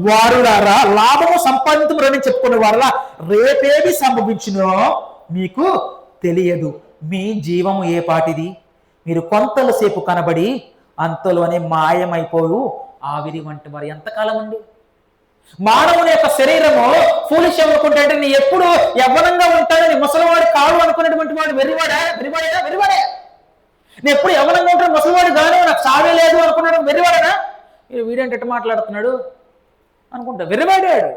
వారులారా, లాభము సంపాదించము రండి చెప్పుకునే వారులా రేపేమి సంభవించునో మీకు తెలియదు. మీ జీవము ఏ పాటిది, మీరు కొంతల సేపు కనబడి అంతలోనే మాయమైపోవు ఆవిరి వంటి వారు. ఎంతకాలం అండి మానవుని యొక్క శరీరము ఫూలిష్ అనుకుంటే అంటే నీ ఎప్పుడు యవ్వనంగా ఉంటానని ముసలివాడు కాడు అనుకునేటువంటి వాడు వెర్రివాడా? వెర్రివాడే. నేను ఎప్పుడు యవ్వనంగా ఉంటాను, ముసలివాడు కాను, నాకు సావే లేదు అనుకున్నాడు వెర్రివాడనా? వీడేంటి ఎట్ట మాట్లాడుతున్నాడు అనుకుంటా, వెర్రివాడాడు.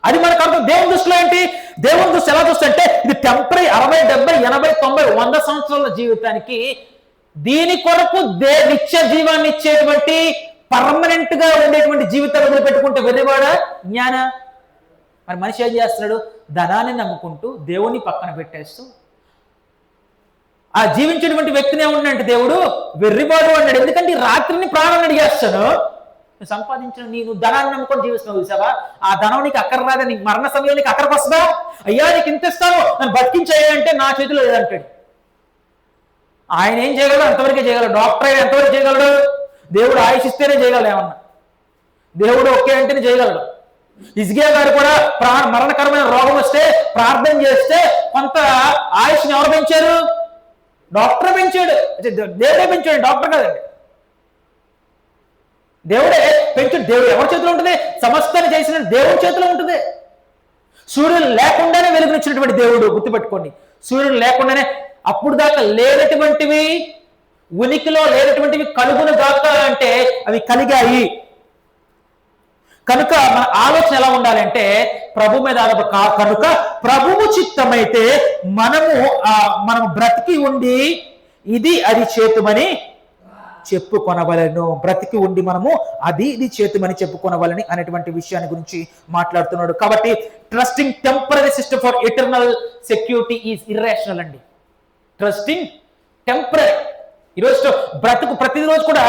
అది మనకు అర్థం. దేవుని దృష్టిలో ఏంటి? దేవుని దృష్టి ఎలా చూస్తుంటే ఇది టెంపరీ 60, 70, 80, 90, 100 సంవత్సరాల జీవితానికి దీని కొరకు నిత్య జీవాన్ని ఇచ్చేటువంటి పర్మనెంట్ గా ఉండేటువంటి జీవితాన్ని వదిలిపెట్టుకుంటే వెర్రివాడా జ్ఞాన? మరి మనిషి ఏం చేస్తున్నాడు? ధనాన్ని నమ్ముకుంటూ దేవుని పక్కన పెట్టేస్తూ ఆ జీవించేటువంటి వ్యక్తిని ఏమన్నాడంటే దేవుడు వెర్రివాడు అన్నాడు. ఎందుకంటే రాత్రిని ప్రాణాన్ని అడిగేస్తాను, సంపాదించిన నీవు ధనాన్ని నమ్ముకొని జీవిస్తున్నావు చూసావా, ఆ ధనం నీకు అక్కర్రాదా, నీకు మరణ సమయం నీకు అక్కడికి వస్తుందా? అయ్యా నీకు ఇంత ఇస్తాను, నన్ను బతికించేయంటే నా చేతిలో లేదంటాడు. ఆయన ఏం చేయగలడు? అంతవరకే చేయగలడు. డాక్టర్ అయినా ఎంతవరకు చేయగలడు? దేవుడు ఆయుష్ ఇస్తేనే చేయగలడు. ఏమన్నా దేవుడు ఒకే అంటేనే చేయగలడు. హిజ్కియా గారు కూడా మరణకరమైన రోగం వస్తే ప్రార్థన చేస్తే కొంత ఆయుష్ని ఎవరు పెంచారు? డాక్టర్ పెంచాడు. దేవుడే పెంచాడు, డాక్టర్ కాదండి, దేవుడే పెంచాడు. దేవుడు ఎవరి చేతిలో ఉంటుంది? సమస్తాన్ని చేసిన దేవుడి చేతిలో ఉంటుంది. సూర్యుడు లేకుండానే వెలుగునిచ్చినటువంటి దేవుడు, గుర్తుపెట్టుకోండి. సూర్యుడు లేకుండానే అప్పుడు దాకా లేనటువంటివి, ఉనికిలో లేనటువంటివి కలుగును దాకా అంటే అవి కలిగాయి. కనుక మన ఆలోచన ఎలా ఉండాలంటే ప్రభు మీద కనుక ప్రభువు చిత్తమైతే మనము బ్రతికి ఉండి ఇది చేతుమని చెప్పుకొనవలను. బ్రతికి ఉండి మనము ఇది చేతుమని చెప్పుకొనవలని అనేటువంటి విషయాన్ని గురించి మాట్లాడుతున్నాడు. కాబట్టి trusting temporary system for eternal security is irrational అండి. Trusting temporary. ఈరోజు ప్రతిరోజు కూడా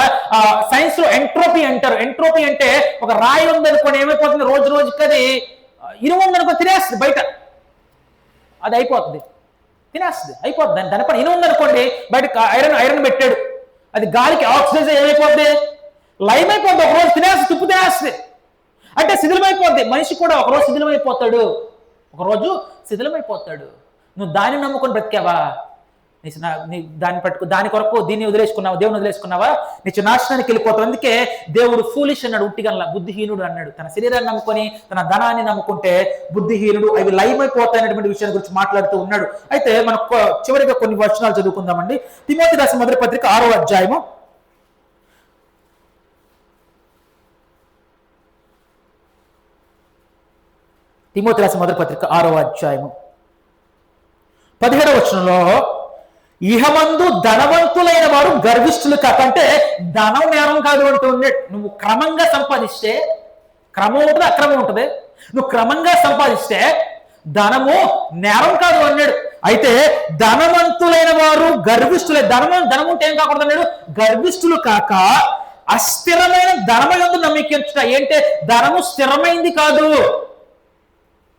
సైన్స్ లో ఎంట్రోపీ అంటారు. ఎంట్రోపీ అంటే ఒక రాయి ఉందనుకోని ఏమైపోతుంది, రోజు రోజుకి అది ఇనుము ఉందనుకో తినేస్తుంది, బయట అది అయిపోతుంది, తినేస్తుంది, అయిపోద్ది. దాని పని ఇనుము ఉందనుకోండి, బయట ఐరన్ పెట్టాడు, అది గాలికి ఆక్సిజన్ ఏమైపోద్ది, లైమ్ అయిపోద్ది, ఒకరోజు తినేస్తుంది, తుప్పు తినేస్తుంది. అంటే శిథిలమైపోద్ది. మనిషి కూడా ఒకరోజు శిథిలమైపోతాడు, ఒకరోజు శిథిలమైపోతాడు. నువ్వు దాన్ని నమ్ముకొని బ్రతికావా, నీ దాని కొరకు దీన్ని వదిలేసుకున్నావా, దేవుని వదిలేసుకున్నావా, నీ నాశనానికి వెళ్ళిపోతావు. అందుకే దేవుడు ఫూలిష్ అన్నాడు, ఉట్టిగల్లా బుద్ధిహీనుడు అన్నాడు. తన శరీరాన్ని నమ్ముకొని తన ధనాన్ని నమ్ముకుంటే బుద్ధిహీనుడు, అవి లయమైపోతాయనేటువంటి విషయాన్ని గురించి మాట్లాడుతూ ఉన్నాడు. అయితే మనం చివరిగా కొన్ని వచనాలు చదువుకుందామండి. తిమోతి రాసిన మొదటి పత్రిక 6వ అధ్యాయము. తిమోతి రాసిన మొదటి పత్రిక 6వ అధ్యాయము 17వ వచనంలో, ఇహమందు ధనవంతులైన వారు గర్విష్ఠులు కాక, అంటే ధనం నేరం కాదు అంటూ ఉన్నాడు. నువ్వు క్రమంగా సంపాదిస్తే, క్రమం ఉంటుంది అక్రమం ఉంటుంది, నువ్వు క్రమంగా సంపాదిస్తే ధనము నేరం కాదు అన్నాడు. అయితే ధనవంతులైన వారు గర్విష్ఠులే, ధనం ఉంటే ఏం కాకూడదు అన్నాడు, గర్విష్ఠులు కాక అస్థిరమైన ధనమందు నమ్మికించుట. ఏంటే ధనము స్థిరమైంది కాదు,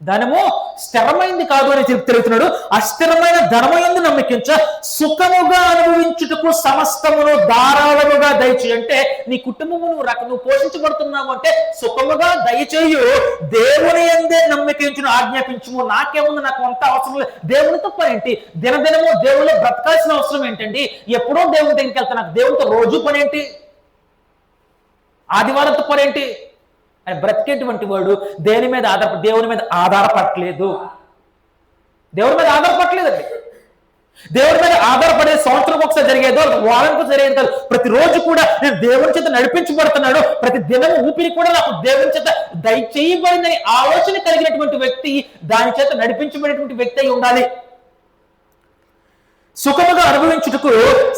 ధనము స్థిరమైంది కాదు అని తెలుపుతున్నాడు. అస్థిరమైన ధనమయందు నమ్మికించ సుఖముగా అనుభవించుటకు సమస్తమును ధారాళముగా దయచేయి. అంటే నీ కుటుంబము నువ్వు పోషించబడుతున్నావు అంటే సుఖముగా దయచేయు, దేవుని యందే నమ్మికించును ఆజ్ఞాపించుము. నాకేముంది, నాకు అంత అవసరం లేదు, దేవునితో పని ఏంటి, దినదినము దేవునిలో బ్రతకాల్సిన అవసరం ఏంటండి, ఎప్పుడో దేవుని దగ్గరికి వెళ్తా, నాకు దేవునితో రోజు పని ఏంటి, ఆదివారంతో పని ఏంటి అని బ్రతికేటువంటి వాడు దేవుని మీద ఆధారపడట్లేదు, దేవుని మీద ఆధారపడలేదండి. దేవుని మీద ఆధారపడే సంవత్సరం ఒకసారి జరిగేదో, వారానికి జరిగేది కాదు. ప్రతిరోజు కూడా నేను దేవుని చేత నడిపించబడుతున్నాడు, ప్రతి దినం ఊపిరి కూడా నాకు దేవుని చేత దయచేయబడిందని ఆలోచన కలిగినటువంటి వ్యక్తి దాని చేత నడిపించబడేటువంటి వ్యక్తి అయి ఉండాలి. సుఖముగా అనుభవించుటకు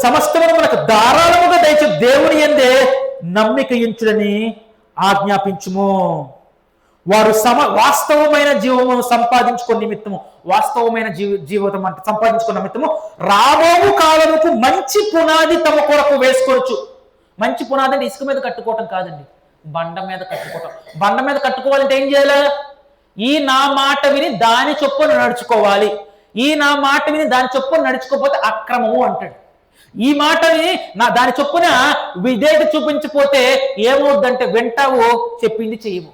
సమస్తమును మనకు ధారాళముగా దయచే దేవుని యందే నమ్మికయించుడని ఆజ్ఞాపించుము. వారు వాస్తవమైన జీవమును సంపాదించుకున్న నిమిత్తము, వాస్తవమైన జీవితం అంటే సంపాదించుకున్న నిమిత్తము రాబోవు కాలముకు మంచి పునాది తమ కొరకు వేసుకోవచ్చు. మంచి పునాది అంటే ఇసుక మీద కట్టుకోవటం కాదండి, బండ మీద కట్టుకోవటం. బండ మీద కట్టుకోవాలంటే ఏం చేయాలి, ఈ నా మాట విని దాని చొప్పున నడుచుకోవాలి, ఈ నా మాట విని దాని చొప్పున నడుచుకోకపోతే అక్రమము అంటాడు. ఈ మాటని దాని చొప్పున విధేయత చూపించకపోతే ఏమవుద్దంటే వింటావు, చెప్పింది చేయవు.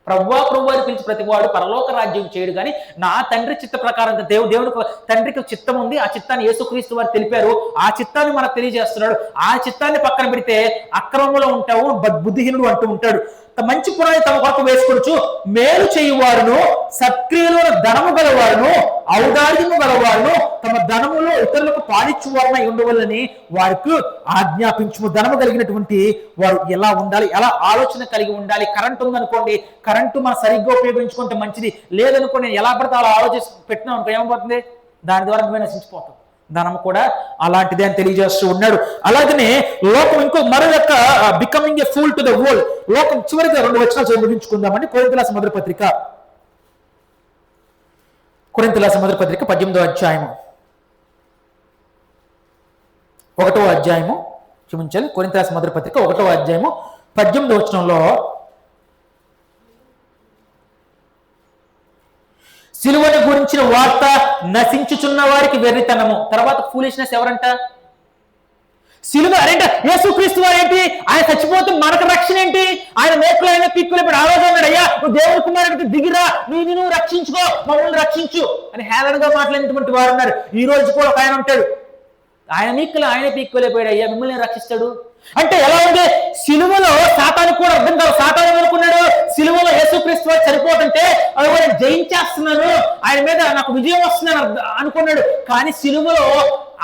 ప్రభువా అని పిలిచి ప్రతి వాడు పరలోక రాజ్యం చేయడు, కానీ నా తండ్రి చిత్త ప్రకారం దేవునికి తండ్రికి చిత్తం ఉంది, ఆ చిత్తాన్ని యేసుక్రీస్తు వారు తెలిపారు, ఆ చిత్తాన్ని మనకు తెలియజేస్తున్నాడు. ఆ చిత్తాన్ని పక్కన పెడితే అక్రమంలో ఉంటావు, బుద్ధిహీనుడు అంటూ ఉంటాడు. మంచి పునాది తమ కొరకు వేసుకోవచ్చు, మేలు చేయువారును సత్క్రియలో ధనము గలవారును ఔదార్యము గలవారును తమ ధనములో ఇతరులకు పాలిచ్చువారనై ఉండవల్లని వారికి ఆజ్ఞాపించుము. ధనము కలిగినటువంటి వారు ఎలా ఉండాలి, ఎలా ఆలోచన కలిగి ఉండాలి. కరెంట్ ఉందనుకోండి, కరెంటు మనం సరిగ్గా ఉపయోగించుకుంటే మంచిది, లేదనుకోండి నేను ఎలా పడితే అలా ఆలోచించి పెట్టినాం అనుకో ఏమైపోతుంది, దాని ద్వారా నువ్వే నశించిపోతాం. ధనం కూడా అలాంటిదే అని తెలియజేస్తూ ఉన్నాడు. అలాగనే లోకం మరో యొక్క becoming a fool to the world. లోకం చివరిగా 2 వచనాలు ముగించుకుందామండి. కొరింథీయుల రాసిన మొదటి పత్రిక 18వ అధ్యాయము 1వ అధ్యాయము క్షమించాలి, కొరింథీయుల రాసిన మొదటి పత్రిక 1వ అధ్యాయము 18వ వచనంలో, సిలువను గురించిన వార్త నశించుచున్న వారికి వెర్రితనము. తర్వాత ఫూలిష్నెస్ ఎవరంట, సిలువ అరేంట యేసుక్రీస్తు వారు ఏంటి, ఆయన చచ్చిపోతే మనకు రక్షణ ఏంటి, ఆయన మేకులు ఆయన పిక్కులు ఇప్పుడు ఆలోచన అన్నాడు, అయ్యా నువ్వు దేవుని కుమారుడికి దిగిరా, నువ్వు రక్షించుకో, మమ్మల్ని రక్షించు అని హేళనగా మాట్లాడినటువంటి వారు ఉన్నారు. ఈ రోజు కూడా ఒక ఆయన ఉంటాడు, ఆయన మీక్కులు ఆయన పీక్కోలేకపోయాడు, అయ్యా మిమ్మల్ని రక్షిస్తాడు అంటే ఎలా ఉంది. సిలువలో సాతాను కూడా అర్థం కాదు. సాతాను ఏమనుకున్నాడు, సిలువలో యేసుక్రీస్తు వారు చనిపోతుంటే ఆయన జయించేస్తున్నాను, ఆయన మీద నాకు విజయం వస్తుందని అనుకున్నాడు. కానీ సిలువలో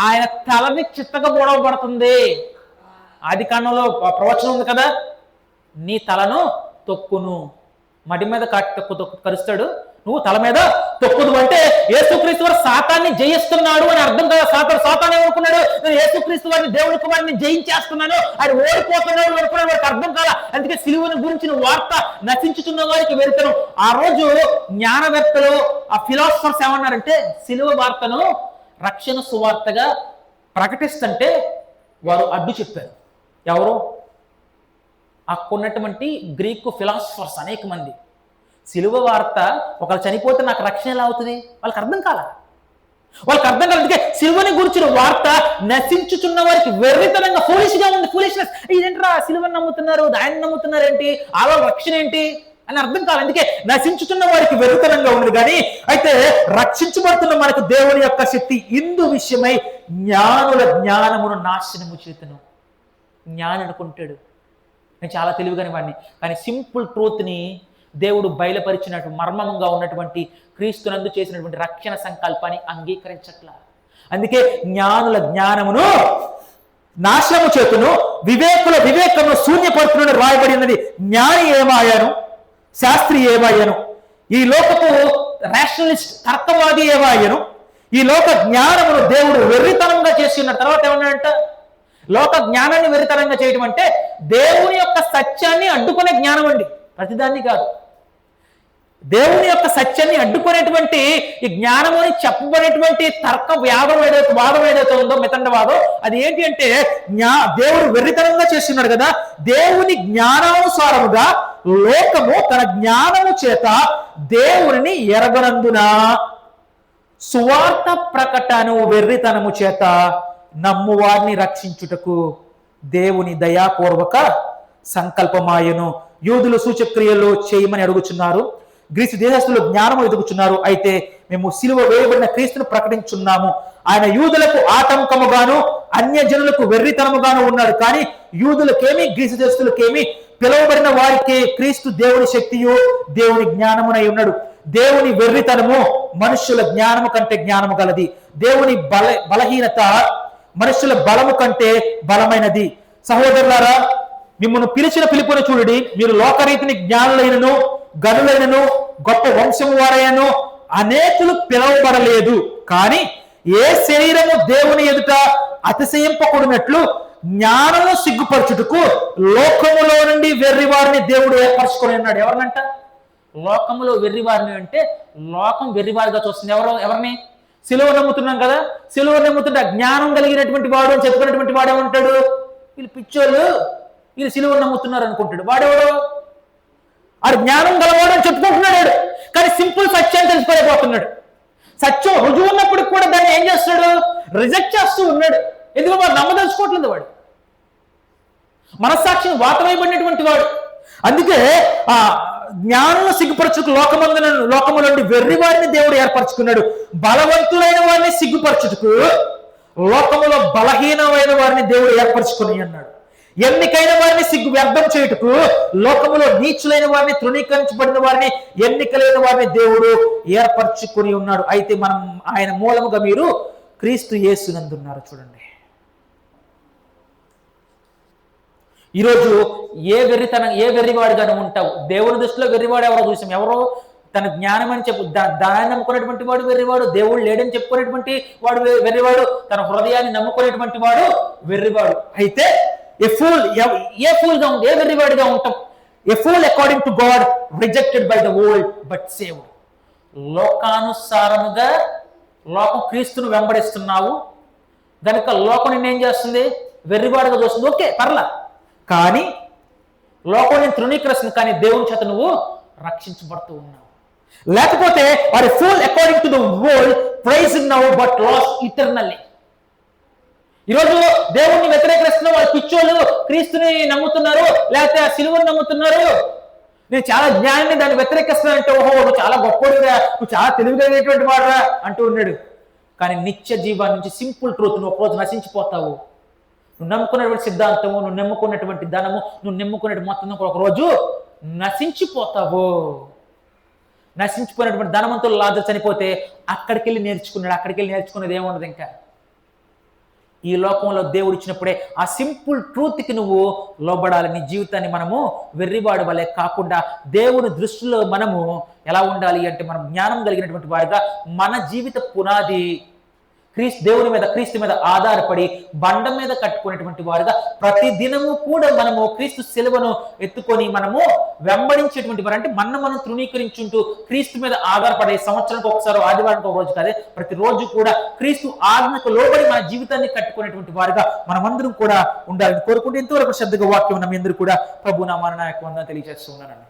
ఆయన తలని చిత్తగా పొడవబడుతుంది. ఆది కాండంలో ప్రవచనం ఉంది కదా, నీ తలను తొక్కును, మడి మీద కరుస్తాడు, నువ్వు తల మీద తొక్కుదు. అంటే యేసుక్రీస్తు వారు సాతాన్ని జయిస్తున్నాడు అని అర్థం కదా. సాతాను ఏమనుకున్నాడు, నేను యేసుక్రీస్తు వారిని దేవుని కుమారుని జయించేస్తున్నాను, ఆయన ఓడిపోతున్నాడు అనుకున్నాడు, వారికి అర్థం కాల. అందుకే సిలువను గురించిన వార్త నశించుతున్న వారికి వెళ్తాను. ఆ రోజు జ్ఞానవేత్తలు, ఆ ఫిలాసఫర్స్ ఏమన్నారంటే, సిలువ వార్తను రక్షణ సువార్తగా ప్రకటిస్తుంటే వారు అడ్డు చెప్పారు. ఎవరు, అక్కడున్నటువంటి గ్రీకు ఫిలాసఫర్స్ అనేక మంది. సిలువ వార్త ఒకళ్ళు చనిపోతే నాకు రక్షణ ఎలా అవుతుంది, వాళ్ళకి అర్థం కాల. వాళ్ళకి అర్థం కాదు. అందుకే సిలువని గురించిన వార్త నశించుచున్న వారికి వెర్రితనంగా ఫూలిష్గా ఉంది. ఫూలిష్నెస్, ఇదేంట్రా సిలువని నమ్ముతున్నారు, ఆయన నమ్ముతున్నారు ఏంటి, వాళ్ళ రక్షణ ఏంటి అని అర్థం కాదు. అందుకే నశించుతున్న వారికి వెర్రితనంగా ఉంది. కానీ అయితే రక్షించబడుతున్న మనకు దేవుని యొక్క శక్తి ఇందు విషయమై జ్ఞానుల జ్ఞానమును నాశనము చేతును. జ్ఞాని అనుకుంటాడు నేను చాలా తెలివిగాని వాడిని, కానీ సింపుల్ ట్రూత్ని దేవుడు బయలుపరిచినట్టు మర్మంగా ఉన్నటువంటి క్రీస్తునందు చేసినటువంటి రక్షణ సంకల్పాన్ని అంగీకరించట్లా. అందుకే జ్ఞానుల జ్ఞానమును నాశనము చేతును, వివేకుల వివేకమును శూన్యపరుచును రాయబడి ఉన్నది. జ్ఞాని ఏమాయాను, శాస్త్రి ఏమాయను, ఈ లోకపు రేషనలిస్ట్ తర్కవాది ఏమాయను, ఈ లోక జ్ఞానమును దేవుడు వెర్రితనంగా చేసి ఉన్న తర్వాత ఏమన్నాడంట, లోక జ్ఞానాన్ని వెర్రితనంగా చేయడం అంటే దేవుని యొక్క సత్యాన్ని అడ్డుకునే జ్ఞానం అండి, ప్రతిదాన్ని కాదు. దేవుని యొక్క సత్యాన్ని అడ్డుకునేటువంటి ఈ జ్ఞానము అని చెప్పబడేటువంటి తర్క వాదం ఏదైతే ఉందో, మితండవాదం, అది ఏంటి అంటే దేవుడు వెర్రితనంగా చేస్తున్నాడు కదా. దేవుని జ్ఞానానుసారముగా లోకము తన జ్ఞానము చేత దేవుని ఎరగనందున సువార్త ప్రకటను వెర్రితనము చేత నమ్మువారిని రక్షించుటకు దేవుని దయాపూర్వక సంకల్పమాయను. యూదులు సూచక్రియలు చేయమని అడుగుచున్నారు, గ్రీసు దేశస్తులు జ్ఞానము ఎదుగుచున్నారు. అయితే మేము సిలువ వేయబడిన క్రీస్తును ప్రకటించున్నాము. ఆయన యూదులకు ఆటంకముగాను అన్యజనులకు వెర్రితనముగాను ఉన్నాడు. కానీ యూదులకేమి గ్రీసు దేశస్తులకేమి పిలువబడిన వారికి క్రీస్తు దేవుని శక్తియు దేవుని జ్ఞానమునై ఉన్నాడు. దేవుని వెర్రితనము మనుష్యుల జ్ఞానము కంటే జ్ఞానము గలది. దేవుని బలహీనత మనుష్యుల బలము కంటే బలమైనది. సహోదరులారా, మిమ్మల్ని పిలిచిన పిలుపును చూడండి. మీరు లోకరీతిని జ్ఞానులైనను గనులైనను గొప్ప వంశము వారైనను అనేకులు పిలువబడలేదు. కానీ ఏ శరీరము దేవుని ఎదుట అతిశయింపకూడినట్లు జ్ఞానము సిగ్గుపరచుటకు లోకములో నుండి వెర్రివారిని దేవుడు ఏర్పరచుకొని ఉన్నాడు. ఎవరినంట? లోకములో వెర్రివారిని అంటే లోకం వెర్రివారిగా చూస్తుంది. ఎవరిని? సిలువ నమ్ముతున్నాం కదా, సిలువ నమ్ముతుంటే జ్ఞానం కలిగినటువంటి వాడు అని చెప్పుకున్నటువంటి వాడు ఏమంటాడు, వీళ్ళు పిచ్చోళ్ళు, వీళ్ళు సిలువ నమ్ముతున్నారు అనుకుంటాడు. వాడెవడు? ఆడు జ్ఞానం గలవాడు అని చెప్పుకుంటున్నాడు, కానీ సింపుల్ సత్యాన్ని తెలుసుకోలేకపోతున్నాడు. సత్యం రుజువు ఉన్నప్పటికి కూడా దాన్ని ఏం చేస్తాడు, రిజెక్ట్ చేస్తూ ఉన్నాడు. ఎందుకు? వాడు నమ్మదలుచుకోవట్లేదు. వాడు మనస్సాక్షిని వాతమైబడినటువంటి వాడు. అందుకే ఆ జ్ఞానంలో సిగ్గుపరచుకు లోకము నుండి వెర్రి వారిని దేవుడు ఏర్పరచుకున్నాడు. బలవంతులైన వారిని సిగ్గుపరచుటకు లోకములో బలహీనమైన వారిని దేవుడు ఏర్పరచుకుని అన్నాడు. ఎన్నికైన వారిని సిగ్గు వ్యర్థం చేయుటకు లోకములో నీచులైన వారిని, తృణీకరించబడిన వారిని, ఎన్నికలైన వారిని దేవుడు ఏర్పరచుకుని ఉన్నాడు. అయితే మనం ఆయన మూలముగా మీరు క్రీస్తు యేసునందున్నారు. చూడండి, ఈరోజు ఏ వెర్రివాడుగానే ఉంటావు. దేవుని దృష్టిలో వెర్రివాడు ఎవరో చూసాం. ఎవరో తన జ్ఞానం అని దాన్ని నమ్ముకునేటువంటి వాడు వెర్రివాడు, దేవుడు లేడని చెప్పుకునేటువంటి వాడు వెర్రివాడు, తన హృదయాన్ని నమ్ముకునేటువంటి వాడు వెర్రివాడు. అయితే ఏ వెర్రివాడిగా ఉంటాం. A fool according to God, rejected by the world but saved. లోకానుసారముగా లోకం క్రీస్తును వెంబడిస్తున్నావు కనుక లోకం నిన్నేం చేస్తుంది, వెర్రివాడుగా చూస్తుంది. ఓకే, పర్లా. కానీ లోకం నేను తృణీకరిస్తుంది, కానీ దేవుని చేత నువ్వు రక్షించబడుతూ ఉన్నావు. లేకపోతే are a fool according to the world, praising now but lost eternally. ఈరోజు దేవుణ్ణి వ్యతిరేకరిస్తున్న వాళ్ళు పిచ్చోళ్ళు క్రీస్తుని నమ్ముతున్నారు, లేకపోతే ఆ సిలువను నమ్ముతున్నారు. నేను చాలా జ్ఞానాన్ని దాన్ని వ్యతిరేకిస్తున్నానంటే, ఓహో నువ్వు చాలా గొప్పడురా, నువ్వు చాలా తెలివిగలిగినటువంటి వాడురా అంటూ ఉన్నాడు. కానీ నిత్య జీవాన్ని నుంచి సింపుల్ ట్రూత్ నువ్వు ఒక రోజు నశించిపోతావు. నువ్వు నమ్ముకున్నటువంటి సిద్ధాంతము, నువ్వు నమ్ముకున్నటువంటి ధనము, నువ్వు నమ్ముకున్నటువంటి మొత్తం ఒక రోజు నశించిపోతావు. నశించిపోయినటువంటి ధనవంతులు లాజరు చనిపోతే అక్కడికి వెళ్ళి నేర్చుకున్నది ఏముండదు. ఇంకా ఈ లోకంలో దేవుడు ఇచ్చినప్పుడే ఆ సింపుల్ ట్రూత్కి నువ్వు లోబడాలి. నీ జీవితాన్ని మనము వెర్రివాడి వలె కాకుండా దేవుని దృష్టిలో మనము ఎలా ఉండాలి అంటే, మనం జ్ఞానం కలిగినటువంటి వారిగా మన జీవిత పునాది క్రీస్తు మీద ఆధారపడి బండ మీద కట్టుకునేటువంటి వారుగా ప్రతి దినము కూడా మనము క్రీస్తు సిలువను ఎత్తుకొని మనము వెంబడించేటువంటి వారు. అంటే మనం తృణీకరించుంటూ క్రీస్తు మీద ఆధారపడే, సంవత్సరానికి ఒకసారి, ఆదివారానికి ఒక రోజు కాదే, ప్రతిరోజు కూడా క్రీస్తు ఆజ్ఞకు లోబడి మన జీవితాన్ని కట్టుకునేటువంటి వారుగా మనమందరం కూడా ఉండాలని కోరుకుంటూ ఇంతవరకు శ్రద్ధగా వాక్యం మీ అందరూ కూడా ప్రభు నామాన వందనాలు తెలియజేస్తూ ఉన్నానండి.